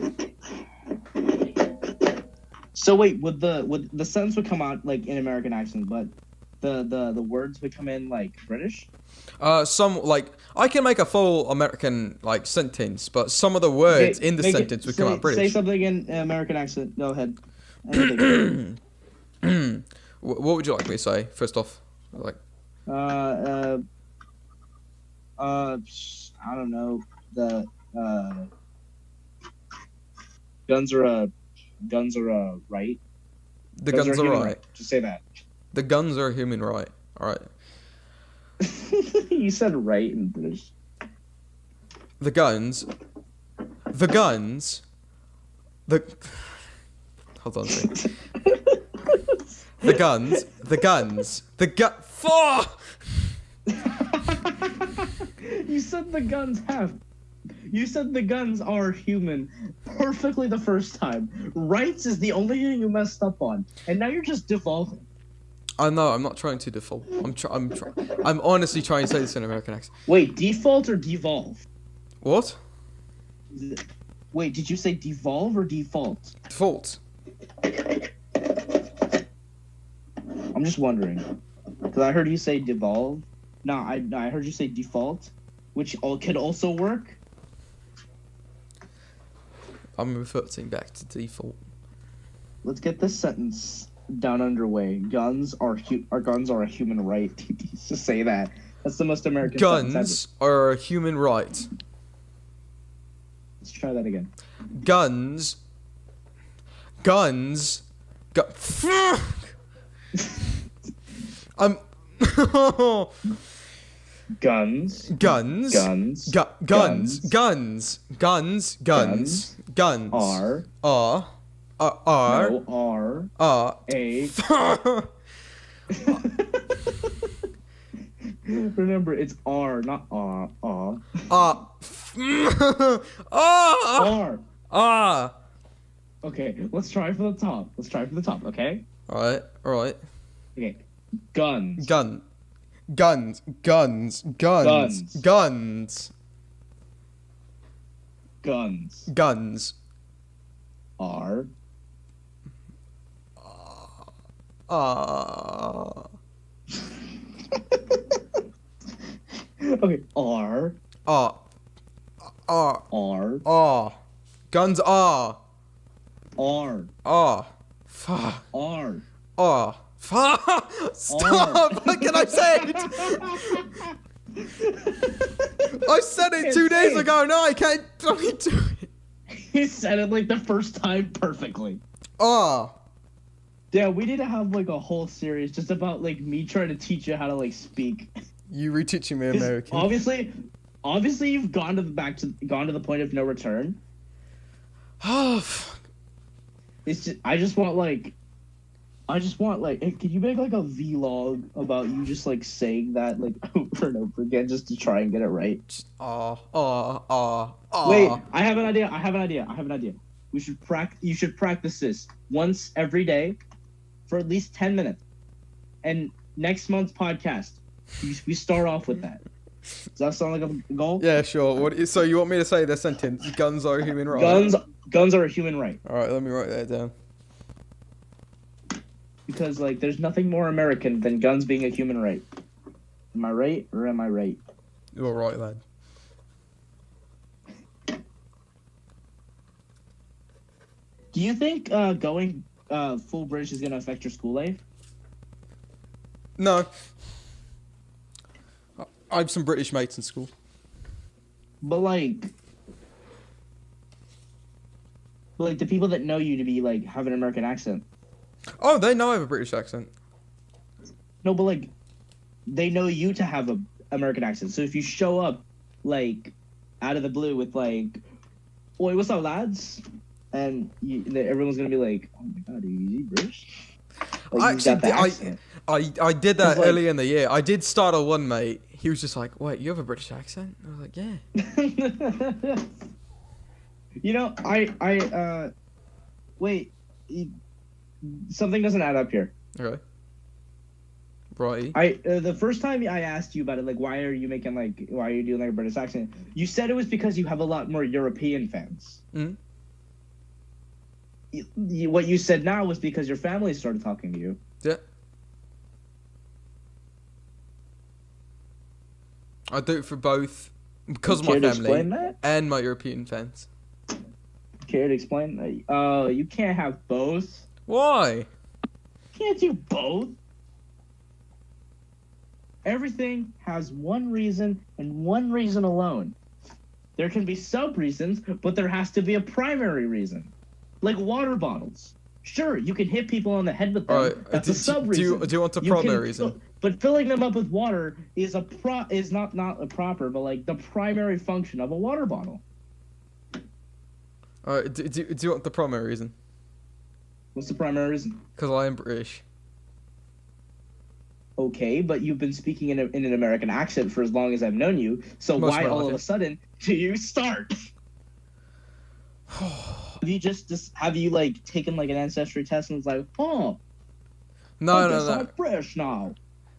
A: So wait, would the sentence would come out like in American accent, but the words would come in like British?
B: I can make a full American sentence, but some of the words in the sentence would come out British.
A: Say something in American accent. Go ahead. Anything.
B: What would you like me to say first off?
A: I don't know. The guns are right.
B: The guns are right.
A: Just say that.
B: The guns are a human right. All right.
A: You said right in British.
B: The guns. Hold on a second.
A: You said the guns have. You said the guns are human perfectly the first time. Rights is the only thing you messed up on, and now you're just devolving.
B: I know. I'm not trying to default. I'm honestly trying to say this in American accent.
A: Wait, default or devolve?
B: What?
A: Wait, did you say devolve or default?
B: Default.
A: I'm just wondering, because I heard you say devolve. No, I heard you say default, which could also work.
B: I'm reverting back to default.
A: Let's get this sentence down underway. Guns are a human right. Just say that. That's the most American sentence
B: Guns are a human right.
A: Let's try that again.
B: Guns. Fuck!
A: Guns. Remember, it's R, not R. Okay, let's try for the top. Okay.
B: All right.
A: Okay. Guns.
B: Guns.
A: R. Okay. R.
B: Guns are. Fuck. Fuck. Stop. What can I say it? I said it 2 days ago. No, I can't fucking do it.
A: He said it like the first time perfectly. Yeah, we need to have like a whole series just about like me trying to teach you how to like speak.
B: You reteaching me American.
A: Obviously you've gone to the point of no return.
B: Oh fuck.
A: I just want like, hey, can you make like a vlog about you just like saying that like over and over again just to try and get it right?
B: Just,
A: Wait, I have an idea. You should practice this once every day for at least 10 minutes. And next month's podcast, we start off with that. Does that sound like a goal?
B: Yeah, sure. So you want me to say the sentence, guns are a human right?
A: Guns are a human right.
B: Alright, let me write that down.
A: Because, like, there's nothing more American than guns being a human right. Am I right or am I right?
B: You're right, lad.
A: Do you think going full British is going to affect your school life?
B: No. I have some British mates in school.
A: But, like, the people that know you to be, like, have an American accent.
B: Oh, they know I have a British accent.
A: No, but, like, they know you to have a American accent. So if you show up, like, out of the blue with, like, "Oi, what's up, lads?" And everyone's going to be like, "Oh, my God, is he British?" Like,
B: I did that early in the year. I did startle one mate. He was just like, "Wait, you have a British accent?" I was like, "Yeah."
A: You know, wait, something doesn't add up here.
B: Okay. Right.
A: The first time I asked you about it, like, why are you doing like a British accent? You said it was because you have a lot more European fans.
B: Mm-hmm.
A: What you said now was because your family started talking to you.
B: Yeah. I do it for both, because of my family and my European fans.
A: Care to explain? You can't have both.
B: Why?
A: Can't do both. Everything has one reason and one reason alone. There can be sub-reasons, but there has to be a primary reason. Like water bottles. Sure, you can hit people on the head with them. Right. That's a sub-reason.
B: Do you want the primary reason?
A: But filling them up with water is not a proper, but like the primary function of a water bottle.
B: Alright, do you want the primary reason?
A: What's the primary reason?
B: Because I am British.
A: Okay, but you've been speaking in an American accent for as long as I've known you, so why all of a sudden do you start? Have you like taken like an ancestry test and it's like, oh,
B: no,
A: I'm British now.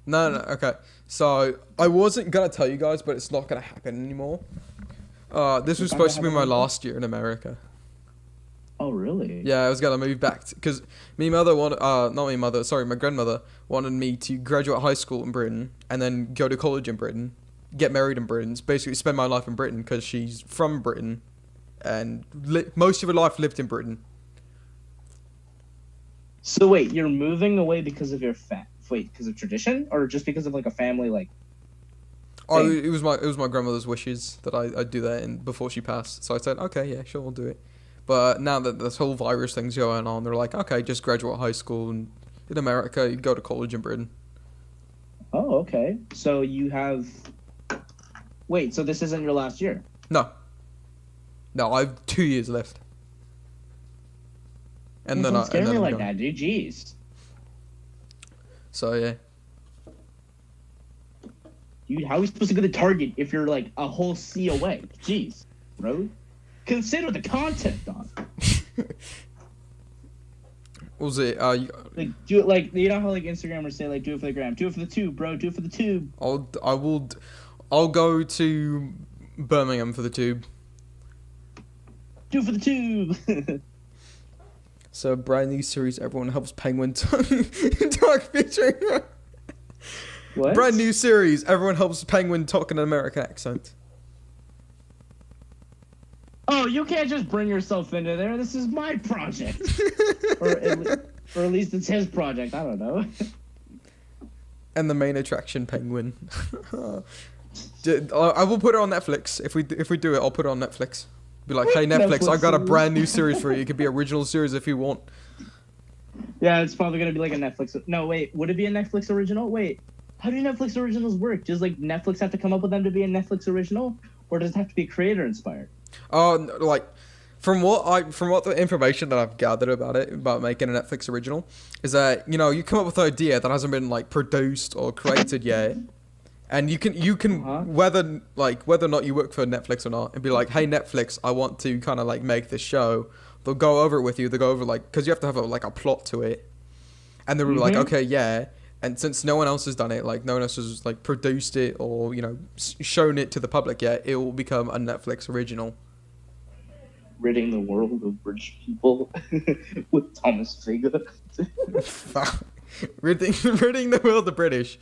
B: No, okay. So I wasn't gonna tell you guys, but it's not gonna happen anymore. This was supposed to be my last year in America.
A: Oh, really?
B: Yeah, I was gonna move back because my grandmother wanted me to graduate high school in Britain and then go to college in Britain, get married in Britain, basically spend my life in Britain because she's from Britain, and most of her life lived in Britain.
A: So wait, you're moving away because of because of tradition, or just because of like a family like?
B: Oh, it was my grandmother's wishes that I do that before she passed. So I said, okay, yeah, sure, I'll do it. But now that this whole virus thing's going on, they're like, okay, just graduate high school, and in America, you go to college in Britain.
A: Oh, okay. So you have... Wait, so this isn't your last year?
B: No, I have 2 years left. And then
A: don't scare me like that, dude. Jeez.
B: So, yeah.
A: Dude, how are we supposed to go to Target if you're like a whole sea away? Jeez, bro. Consider the content, Don.
B: What was it?
A: Like, do it like, you know how like Instagrammers say like, do it for the gram, do it for the tube, bro, do it for the tube.
B: I'll go to Birmingham for the tube.
A: Do it for the tube.
B: So, brand new series, everyone helps Penguin talk featuring.
A: What?
B: Brand new series, everyone helps Penguin talk in an American accent.
A: Oh, you can't just bring yourself into there. This is my project. or at least it's his project. I don't know.
B: And the main attraction, Penguin. I will put it on Netflix. If we do it, I'll put it on Netflix. Be like, hey, Netflix, I've got a brand new series for you. It could be original series if you want.
A: Yeah, it's probably going to be like a Netflix. No, wait. Would it be a Netflix original? Wait. How do Netflix originals work? Does like Netflix have to come up with them to be a Netflix original? Or does it have to be creator inspired?
B: Like, from what the information that I've gathered about making a Netflix original, is that, you know, you come up with an idea that hasn't been like produced or created yet, and you can whether or not you work for Netflix or not, and be like, hey Netflix, I want to kind of like make this show, they'll go over it with you. They'll go over like because you have to have a plot to it, and they'll be like, okay, yeah. And since no one else has done it, like no one else has like produced it or shown it to the public yet, it will become a Netflix original.
A: Ridding the world of rich people with Thomas Vega.
B: ridding the world of British.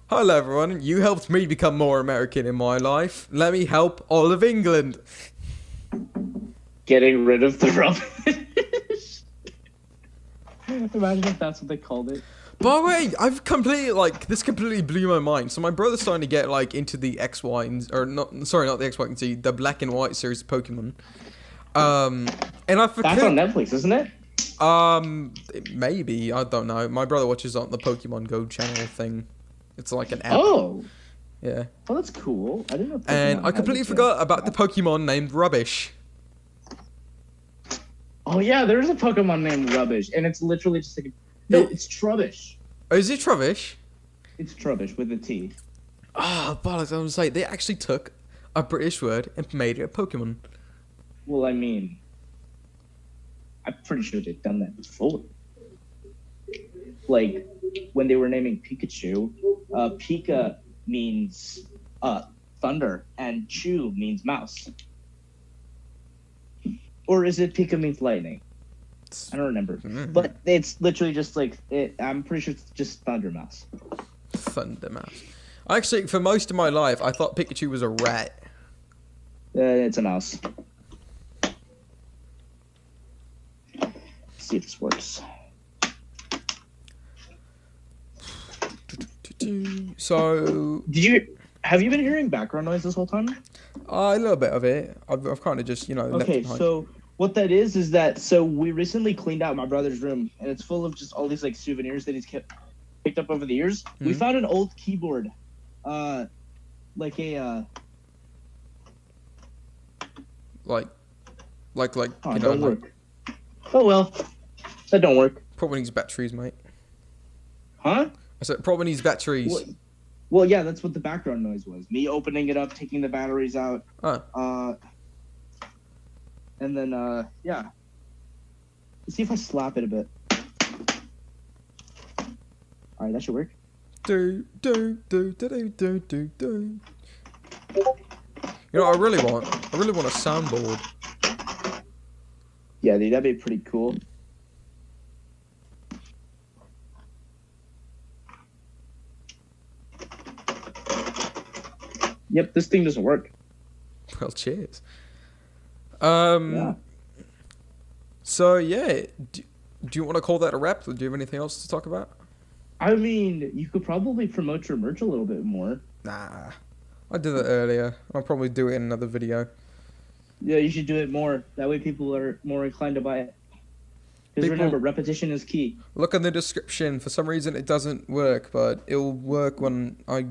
B: Hello everyone, you helped me become more American in my life. Let me help all of England.
A: Getting rid of the rubbish. Imagine if that's what they called it.
B: By the way, this completely blew my mind. So my brother's starting to get like into the X, Y, not the X, Y, and Z, the Black and White series of Pokemon. And I forgot.
A: That's on Netflix, isn't it?
B: Maybe, I don't know. My brother watches on the Pokemon Go channel thing. It's like an app.
A: Oh.
B: Yeah.
A: Oh, that's cool. I didn't know.
B: And I completely forgot about the Pokemon named Rubbish.
A: Oh yeah, there is a Pokemon named Rubbish, and it's literally just like it's Trubbish.
B: Oh, is it Trubbish?
A: It's Trubbish with a T.
B: Oh, bollocks! I was gonna say they actually took a British word and made it a Pokemon.
A: Well, I mean, I'm pretty sure they've done that before. Like when they were naming Pikachu, Pika means thunder, and Chew means mouse. Or is it Pika means lightning? I don't remember. But it's literally just like I'm pretty sure it's just Thunder Mouse.
B: Thunder Mouse. Actually, for most of my life, I thought Pikachu was a rat.
A: It's a mouse. Let's see if this works.
B: So,
A: have you been hearing background noise this whole time?
B: A little bit of it. I've kind of just
A: Okay, so what that is that so we recently cleaned out my brother's room, and it's full of just all these like souvenirs that he's picked up over the years. Mm-hmm. We found an old keyboard, like a
B: like
A: oh, don't work. Oh well, that don't work.
B: Probably needs batteries, mate.
A: Huh?
B: I said probably needs batteries.
A: Well, yeah, that's what the background noise was. Me opening it up, taking the batteries out. And then, yeah. Let's see if I slap it a bit. Alright, that should work.
B: Do. You know what I really want? I really want a soundboard.
A: Yeah, dude, that'd be pretty cool. Yep, this thing doesn't work.
B: Well, cheers.
A: Yeah.
B: So, yeah. Do you want to call that a wrap? Do you have anything else to talk about?
A: I mean, you could probably promote your merch a little bit more.
B: Nah. I did that earlier. I'll probably do it in another video.
A: Yeah, you should do it more. That way people are more inclined to buy it. Because remember, repetition is key.
B: Look in the description. For some reason, it doesn't work, but it'll work when I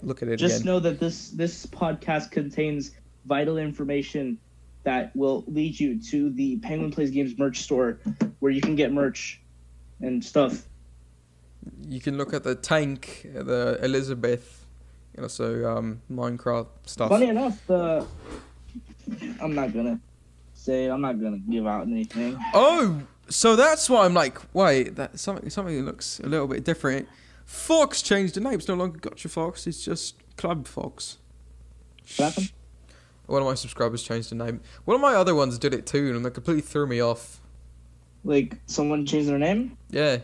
B: look at it again.
A: Just know that this podcast contains vital information that will lead you to the Penguin Plays Games merch store, where you can get merch and stuff.
B: You can look at the tank, the Elizabeth, and also Minecraft stuff.
A: Funny enough, I'm not gonna give out anything.
B: Oh, so that's why I'm like, wait, that something looks a little bit different. Fox changed the name. It's no longer Gotcha Fox. It's just Club Fox.
A: What happened?
B: One of my subscribers changed the name. One of my other ones did it too, and that completely threw me off.
A: Like, someone changed their name?
B: Yeah.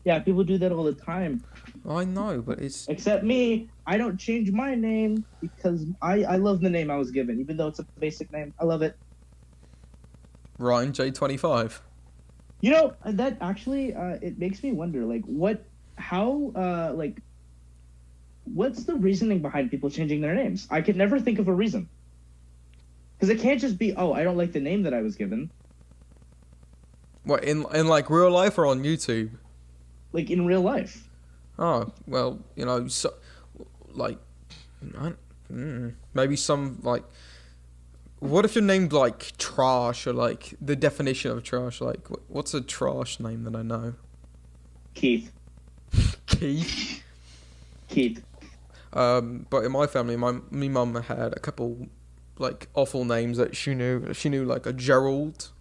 A: Yeah, people do that all the time.
B: I know, but it's...
A: Except me, I don't change my name because I love the name I was given, even though it's a basic name. I love it.
B: Ryan J25.
A: You know, that actually, it makes me wonder, like, what's the reasoning behind people changing their names? I could never think of a reason. Because it can't just be, oh, I don't like the name that I was given.
B: What, in like real life or on YouTube?
A: Like in real life.
B: Oh, well, so, like, maybe some, like, what if you're named, like, Trash, or, like, the definition of Trash, like, what's a Trash name that I know?
A: Keith.
B: Keith?
A: Keith.
B: But in my family, my mum had a couple, like, awful names that she knew, like, a Gerald,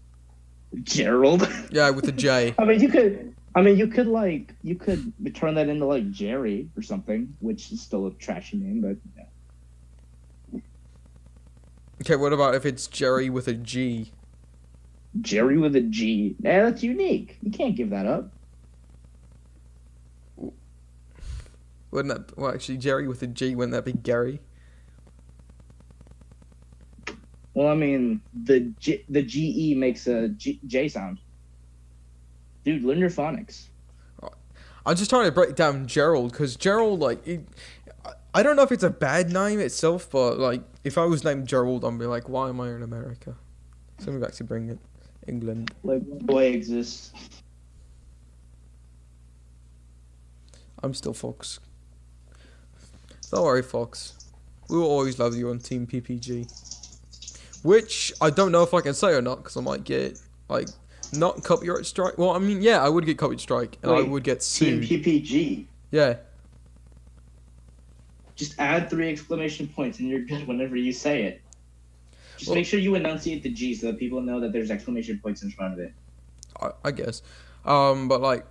A: Gerald.
B: Yeah, with a J.
A: I mean, you could. I mean, you could turn that into like Jerry or something, which is still a trashy name, but yeah.
B: Okay, what about if it's Jerry with a G?
A: Jerry with a G. Yeah, that's unique. You can't give that up.
B: Wouldn't that? Well, actually, Jerry with a G. Wouldn't that be Gary?
A: Well, I mean, the GE makes a J sound. Dude, learn your phonics.
B: I'm just trying to break down Gerald because Gerald, like, I don't know if it's a bad name itself, but like, if I was named Gerald, I'd be like, why am I in America? So maybe back to bring it England.
A: Like, boy exists.
B: I'm still Fox. Don't worry, Fox. We will always love you on Team PPG. Which I don't know if I can say or not because I might get like not copyright strike. Well, I mean, yeah, I would get copyright strike and I would get sued.
A: Team PPG.
B: Yeah.
A: Just add 3 exclamation points and you're good whenever you say it. Just make sure you enunciate the G so that people know that there's exclamation points in front of it.
B: I guess. But like,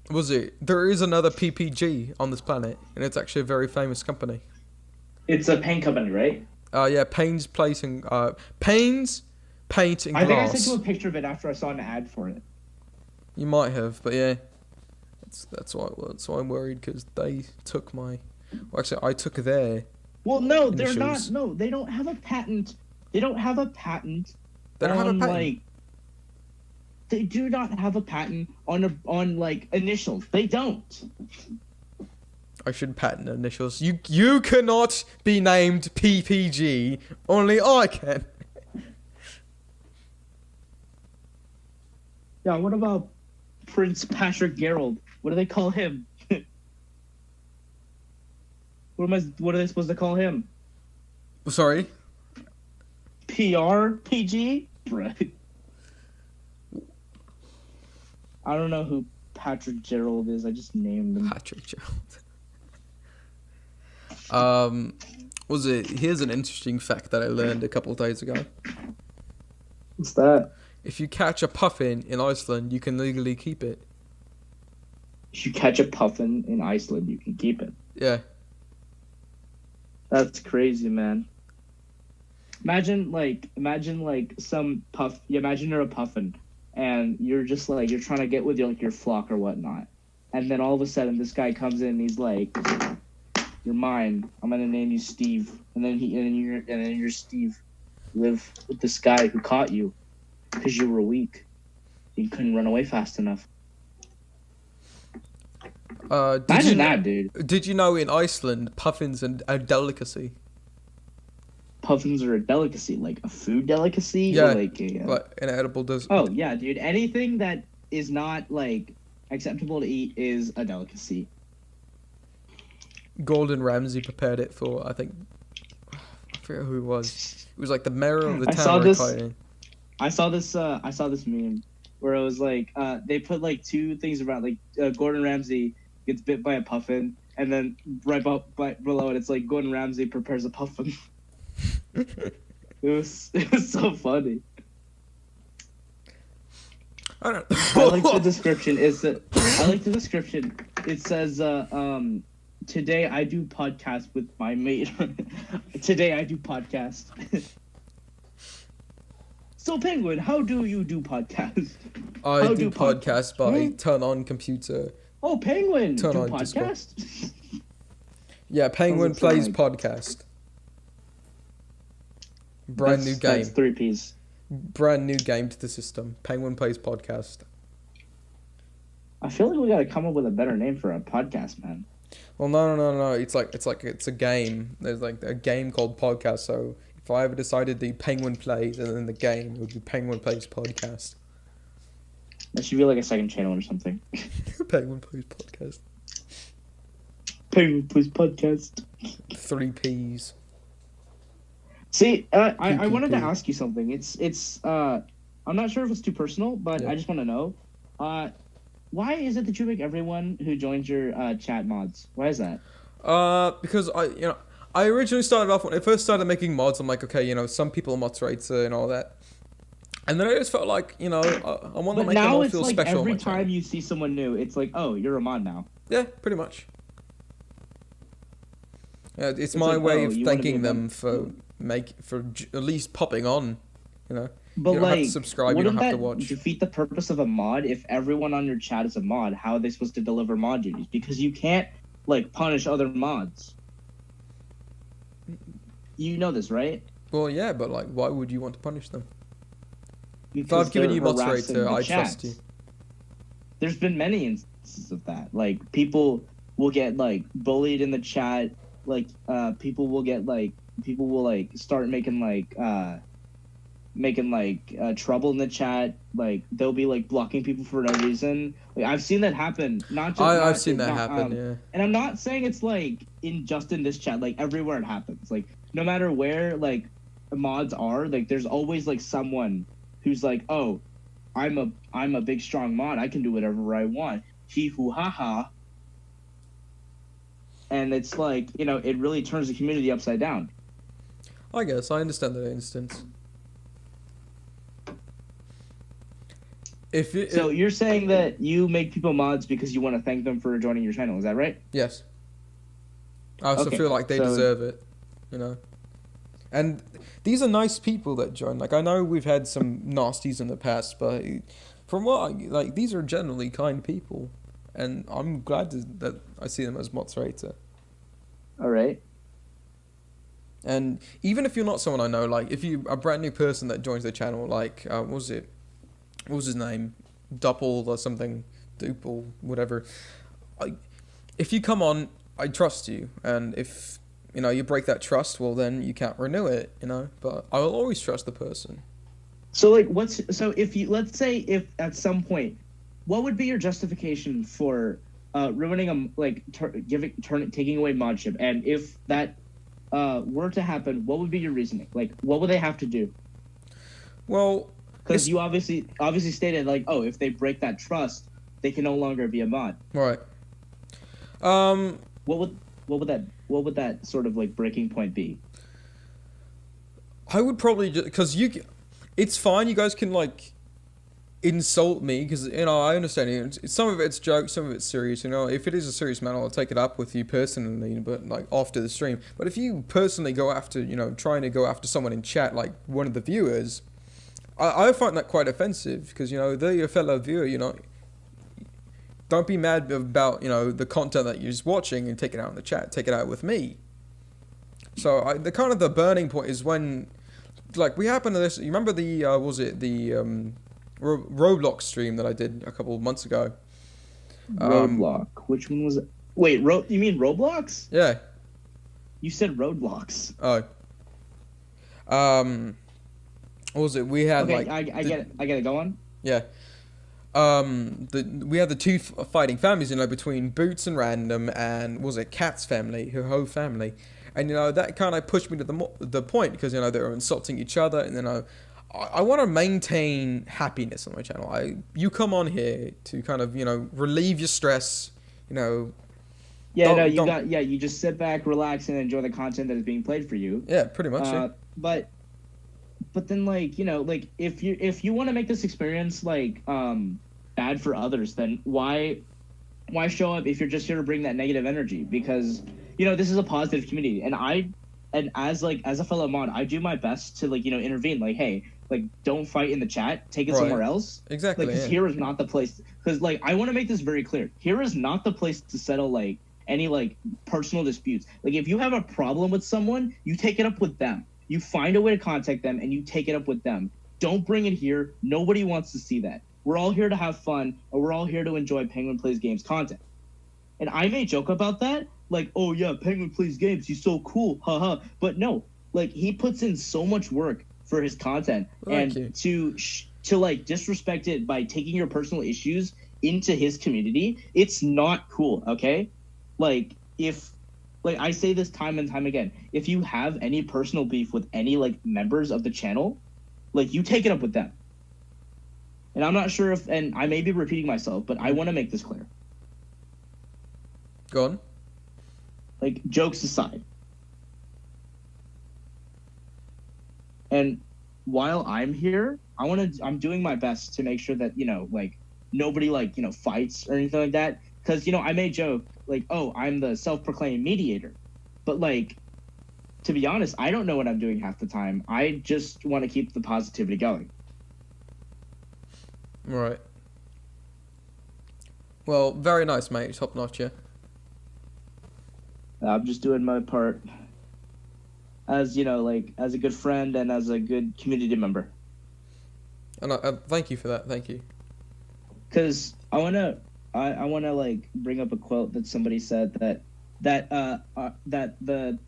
B: there is another PPG on this planet, and it's actually a very famous company.
A: It's a paint company, right?
B: Yeah, Payne's Paint and Glass.
A: I think I sent you a picture of it after I saw an ad for it.
B: You might have, but yeah, that's why I'm worried because they took my. Well, actually, I took their.
A: Well, no,
B: initials.
A: they're not. No, they don't have a patent. They don't have a patent.
B: They don't have a patent.
A: Like, they do not have a patent on like initials. They don't.
B: I should patent initials. You cannot be named PPG. Only I can.
A: Yeah. What about Prince Patrick Gerald? What do they call him? What are they supposed to call him?
B: Sorry.
A: PG? Right. I don't know who Patrick Gerald is. I just named him.
B: Patrick Gerald. Here's an interesting fact that I learned a couple of days ago.
A: What's that?
B: If you catch a puffin in Iceland, you can legally keep it.
A: If you catch a puffin in Iceland, you can keep it.
B: Yeah.
A: That's crazy, man. Imagine some puff. You imagine you're a puffin, and you're just like you're trying to get with your flock or whatnot, and then all of a sudden this guy comes in and he's like, "You're mine. I'm gonna name you Steve." And then you're Steve. Live with this guy who caught you because you were weak. You couldn't run away fast enough. Imagine that, dude.
B: Did you know in Iceland, puffins are a delicacy?
A: Puffins are a delicacy, like a food delicacy?
B: Yeah,
A: or like
B: an edible
A: Oh, yeah, dude. Anything that is not, like, acceptable to eat is a delicacy.
B: Gordon Ramsay prepared it for, I think, I forget who it was. It was like the mayor of the town.
A: I saw this meme where it was like, they put like 2 things around, like Gordon Ramsay gets bit by a puffin, and then right below it, it's like Gordon Ramsay prepares a puffin. It was so funny.
B: I don't.
A: I like the description. It says, today I do podcast with my mate. Today I do podcast. So Penguin, how do you do podcast?
B: I do podcast by turn on computer.
A: Oh, Penguin,
B: turn
A: do
B: on
A: podcast?
B: Yeah, Penguin plays podcast. Brand new game.
A: That's 3 Ps.
B: Brand new game to the system. Penguin plays podcast.
A: I feel like we gotta come up with a better name for a podcast, man.
B: Well, no. It's a game. There's like a game called podcast. So if I ever decided the Penguin plays and then the game, it would be Penguin plays podcast.
A: That should be like a second channel or something.
B: Penguin plays podcast.
A: Penguin plays podcast.
B: 3 Ps.
A: See, I wanted to ask you something. It's I'm not sure if it's too personal, but yeah. I just want to know. Why is it that you make everyone who joins your chat mods? Why is that?
B: Because I originally started off when I first started making mods. I'm like, okay, some people are moderator and all that. And then I just felt like, you know, I want to
A: But
B: make them
A: now
B: all
A: it's
B: feel
A: like
B: special on my
A: every
B: channel.
A: time you see someone new, it's like, oh, you're a mod now.
B: Yeah, pretty much. Yeah, it's
A: It's
B: my
A: like,
B: way
A: oh,
B: of
A: you want to be a
B: thanking
A: mod.
B: them for at least popping on. You know,
A: But
B: you don't have to
A: like,
B: subscribe. You don't
A: wouldn't
B: have to
A: that
B: watch.
A: defeat the purpose of a mod if everyone on your chat is a mod? How are they supposed to deliver mod duties? Because you can't like punish other mods. You know this, right?
B: Well, yeah, but like, why would you want to punish them? If
A: Because
B: I've given
A: they're
B: you
A: harassing
B: moderator,
A: the
B: I trust
A: chat.
B: you.
A: There's been many instances of that. Like people will get like bullied in the chat. Like people will get like people will like start making trouble in the chat. Like they'll be like blocking people for no reason. Like I've seen that happen.
B: I've seen that happen. Yeah.
A: And I'm not saying it's like just in this chat. Like everywhere it happens. Like no matter where like mods are, like there's always like someone who's like, oh, I'm a big strong mod. I can do whatever I want. Hee hoo ha ha. And it's like, you know, it really turns the community upside down.
B: I guess I understand that instance.
A: So you're saying that you make people mods because you want to thank them for joining your channel, is that right?
B: Yes. I also
A: Okay,
B: feel like they
A: so-
B: deserve it, you know. And these are nice people that join. Like I know we've had some nasties in the past, but from what like these are generally kind people, and I'm glad that I see them as moderator.
A: All right.
B: And even if you're not someone I know, like if you a brand new person that joins the channel, like what was his name, Dupple or something, Duple, whatever. If you come on, I trust you, and if you know you break that trust, well then you can't renew it, you know. But I will always trust the person.
A: So like if you let's say if at some point, what would be your justification for ruining taking away modship? And if that were to happen, what would be your reasoning? Like what would they have to do?
B: Well,
A: because you obviously stated like, oh, if they break that trust, they can no longer be a mod.
B: Right.
A: What would that sort of like breaking point be?
B: I would probably because it's fine. You guys can like insult me because you know I understand it. Some of it's jokes, some of it's serious. You know, if it is a serious matter, I'll take it up with you personally, but like after the stream. But if you personally go after, you know, trying to go after someone in chat, like one of the viewers, I find that quite offensive because you know they're your fellow viewer. You know, don't be mad about, you know, the content that you're just watching and take it out in the chat. Take it out with me. So the kind of the burning point is when, like, we happened to this. You remember the Roblox stream that I did a couple of months ago?
A: Roadblock. Which one was it? Wait, you mean Roblox?
B: Yeah.
A: You said Roadblocks.
B: Oh. What was it? We had
A: okay,
B: like
A: I get it. Go on.
B: Yeah. We had the two fighting families, you know, between Boots and Random, and was it Cat's family, her whole family, and you know that kind of pushed me to the point because you know they were insulting each other, and you know I want to maintain happiness on my channel. You come on here to kind of, you know, relieve your stress, you know.
A: Yeah, you just sit back, relax, and enjoy the content that is being played for you.
B: Yeah, pretty much. Yeah.
A: But then, like, you know, like if you want to make this experience like bad for others, then why show up if you're just here to bring that negative energy? Because you know this is a positive community, and as a fellow mod, I do my best to, like, you know, intervene. Like, hey, like, don't fight in the chat, take it somewhere else.
B: Exactly.
A: Like, because here is not the place. Because like I want to make this very clear. Here is not the place to settle like any like personal disputes. Like if you have a problem with someone, you take it up with them. You find a way to contact them and you take it up with them. Don't bring it here. Nobody wants to see that. We're all here to have fun, and we're all here to enjoy Penguin Plays Games content. And I may joke about that, like, oh yeah, Penguin Plays Games, he's so cool, haha. But no, like, he puts in so much work for his content, and to like disrespect it by taking your personal issues into his community, it's not cool, okay? Like, like I say this time and time again, if you have any personal beef with any like members of the channel, like, you take it up with them. And I'm not sure if, and I may be repeating myself, but I want to make this clear.
B: Go on.
A: Like, jokes aside. And while I'm here, I'm doing my best to make sure that, like, nobody, like, fights or anything like that. Because, I may joke, like, oh, I'm the self-proclaimed mediator. But, like, to be honest, I don't know what I'm doing half the time. I just want to keep the positivity going.
B: Right. Well, very nice, mate. Top notch, yeah.
A: I'm just doing my part as, like, as a good friend and as a good community member.
B: And thank you for that. Thank you.
A: Because I wanna like bring up a quote that somebody said that the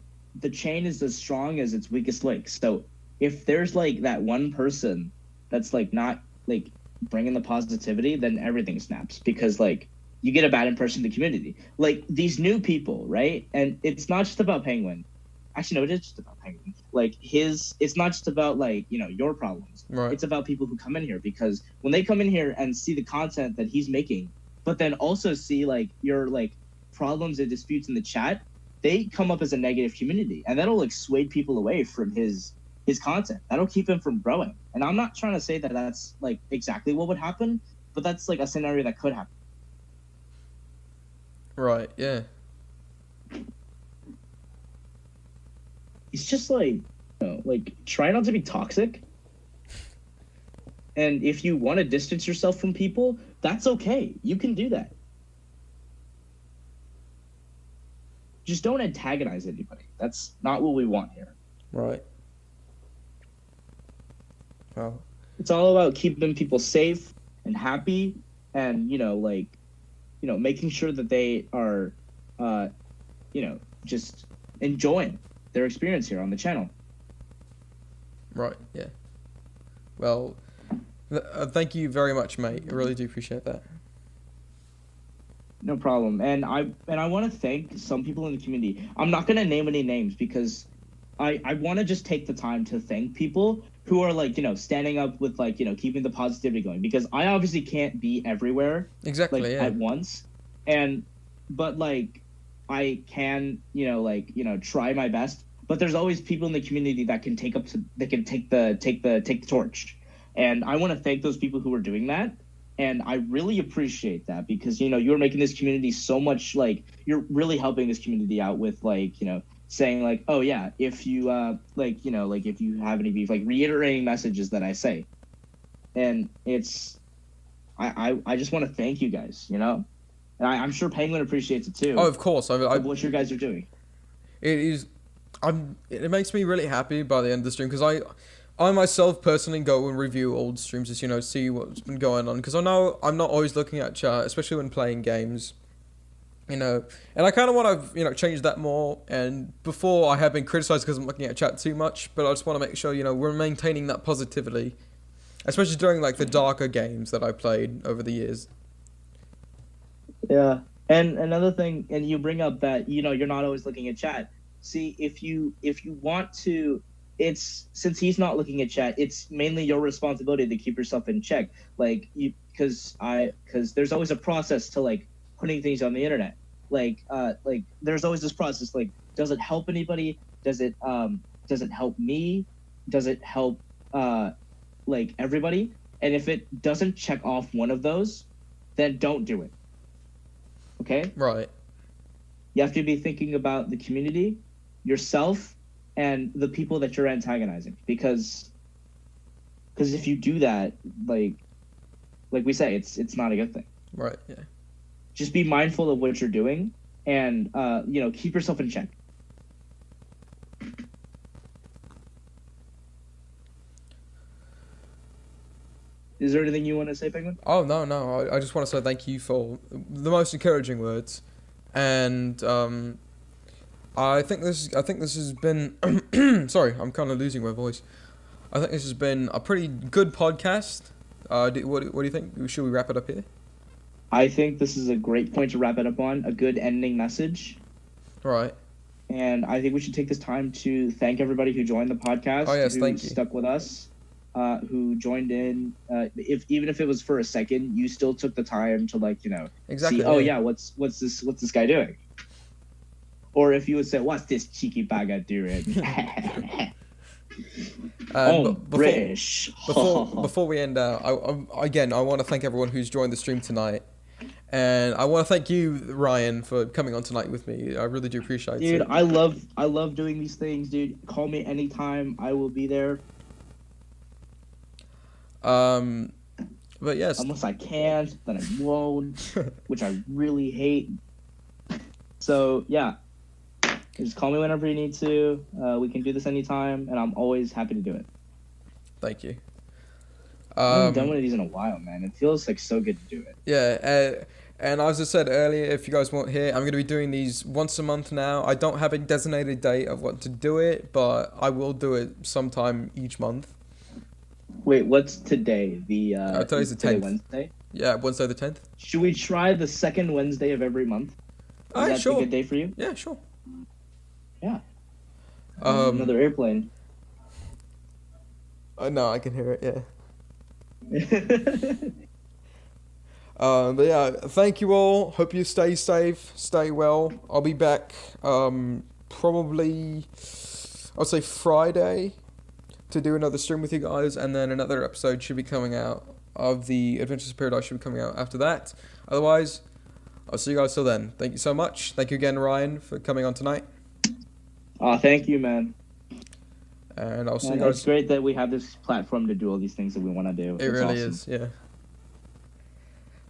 A: chain is as strong as its weakest link. So if there's like that one person that's like not like bringing the positivity, then everything snaps, because like you get a bad impression of the community. Like these new people, right? And it's not just about Penguin. Actually, no, it is just about Penguin. Like it's not just about like, your problems.
B: Right.
A: It's about people who come in here, because when they come in here and see the content that he's making, but then also see like your like problems and disputes in the chat, they come up as a negative community, and that'll like sway people away from his content. That'll keep him from growing. And I'm not trying to say that that's like exactly what would happen, but that's like a scenario that could happen.
B: Right. Yeah.
A: It's just like, like try not to be toxic. And if you want to distance yourself from people, that's okay. You can do that. Just don't antagonize anybody. That's not what we want here.
B: Right. Well,
A: it's all about keeping people safe and happy, and making sure that they are just enjoying their experience here on the channel.
B: Right. Yeah. Well, thank you very much, mate. I really do appreciate that.
A: No problem. And I want to thank some people in the community. I'm not going to name any names, because I want to just take the time to thank people who are like, standing up with like, keeping the positivity going, because I obviously can't be everywhere
B: exactly
A: like,
B: yeah.
A: at once. But like I can, try my best. But there's always people in the community that can take the torch. And I want to thank those people who are doing that. And I really appreciate that, because, you're making this community so much, like, you're really helping this community out with, like, saying, like, oh, yeah, if you, if you have any beef, like, reiterating messages that I say. And it's, I just want to thank you guys, And I'm sure Penguin appreciates it, too.
B: Oh, of course.
A: Of what you guys are doing.
B: It is, it makes me really happy by the end of the stream, because I myself personally go and review old streams, just, see what's been going on, because I know I'm not always looking at chat, especially when playing games, and I kind of want to, change that more. And before, I have been criticized because I'm looking at chat too much, but I just want to make sure, we're maintaining that positivity, especially during like the darker games that I played over the years.
A: Yeah. And another thing, and you bring up that, you're not always looking at chat. See, if you want to, since he's not looking at chat, it's mainly your responsibility to keep yourself in check. Like, because there's always a process to like putting things on the internet. Like there's always this process. Like, does it help anybody? Does it help me? Does it help like everybody? And if it doesn't check off one of those, then don't do it. Okay?
B: Right.
A: You have to be thinking about the community, yourself, and the people that you're antagonizing, because if you do that, like we say, it's not a good thing.
B: Right. Yeah.
A: Just be mindful of what you're doing, and keep yourself in check. Is there anything you want to say, Penguin?
B: Oh no! I just want to say thank you for the most encouraging words, and I think this has been sorry, I'm kind of losing my voice. I think this has been a pretty good podcast. What do you think? Should we wrap it up here?
A: I think this is a great point to wrap it up on, a good ending message.
B: Right.
A: And I think we should take this time to thank everybody who joined the podcast.
B: Oh yes,
A: thank you. Stuck with us, who joined in. Even if it was for a second, you still took the time to
B: exactly.
A: See. Oh yeah, what's this guy doing? Or if you would say, what's this cheeky bugger doing?
B: But
A: British.
B: before we end out, I want to thank everyone who's joined the stream tonight, and I want to thank you, Ryan, for coming on tonight with me. I really do appreciate
A: Dude,
B: it.
A: I love doing these things, dude. Call me anytime. I will be there.
B: But yes,
A: Unless I can't, then I won't, which I really hate. So yeah, just call me whenever you need to. We can do this anytime, and I'm always happy to do it.
B: thank you.
A: I haven't done one of these in a while, man. It feels like so good to do it.
B: Yeah, and as I said earlier, if you guys weren't here, I'm going to be doing these once a month now. I don't have a designated date of what to do it, but I will do it sometime each month.
A: Wait, what's today?
B: Today's the 10th.
A: Wednesday?
B: Yeah, Wednesday the 10th.
A: Should we try the second Wednesday of every month? Is that
B: sure.
A: a good day for you?
B: Yeah, sure.
A: Yeah. Another airplane.
B: No, I can hear it, yeah. But yeah, thank you all. Hope you stay safe, stay well. I'll be back probably, I'll say Friday to do another stream with you guys, and then another episode should be coming out of the Adventures of Paradise should be coming out after that. Otherwise, I'll see you guys till then. Thank you so much. Thank you again, Ryan, for coming on tonight.
A: Thank you, man.
B: And I'll see you guys.
A: It's great that we have this platform to do all these things that we want to do.
B: It really is, yeah.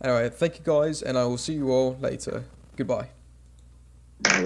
B: Anyway, thank you guys, and I will see you all later. Goodbye.
A: All right.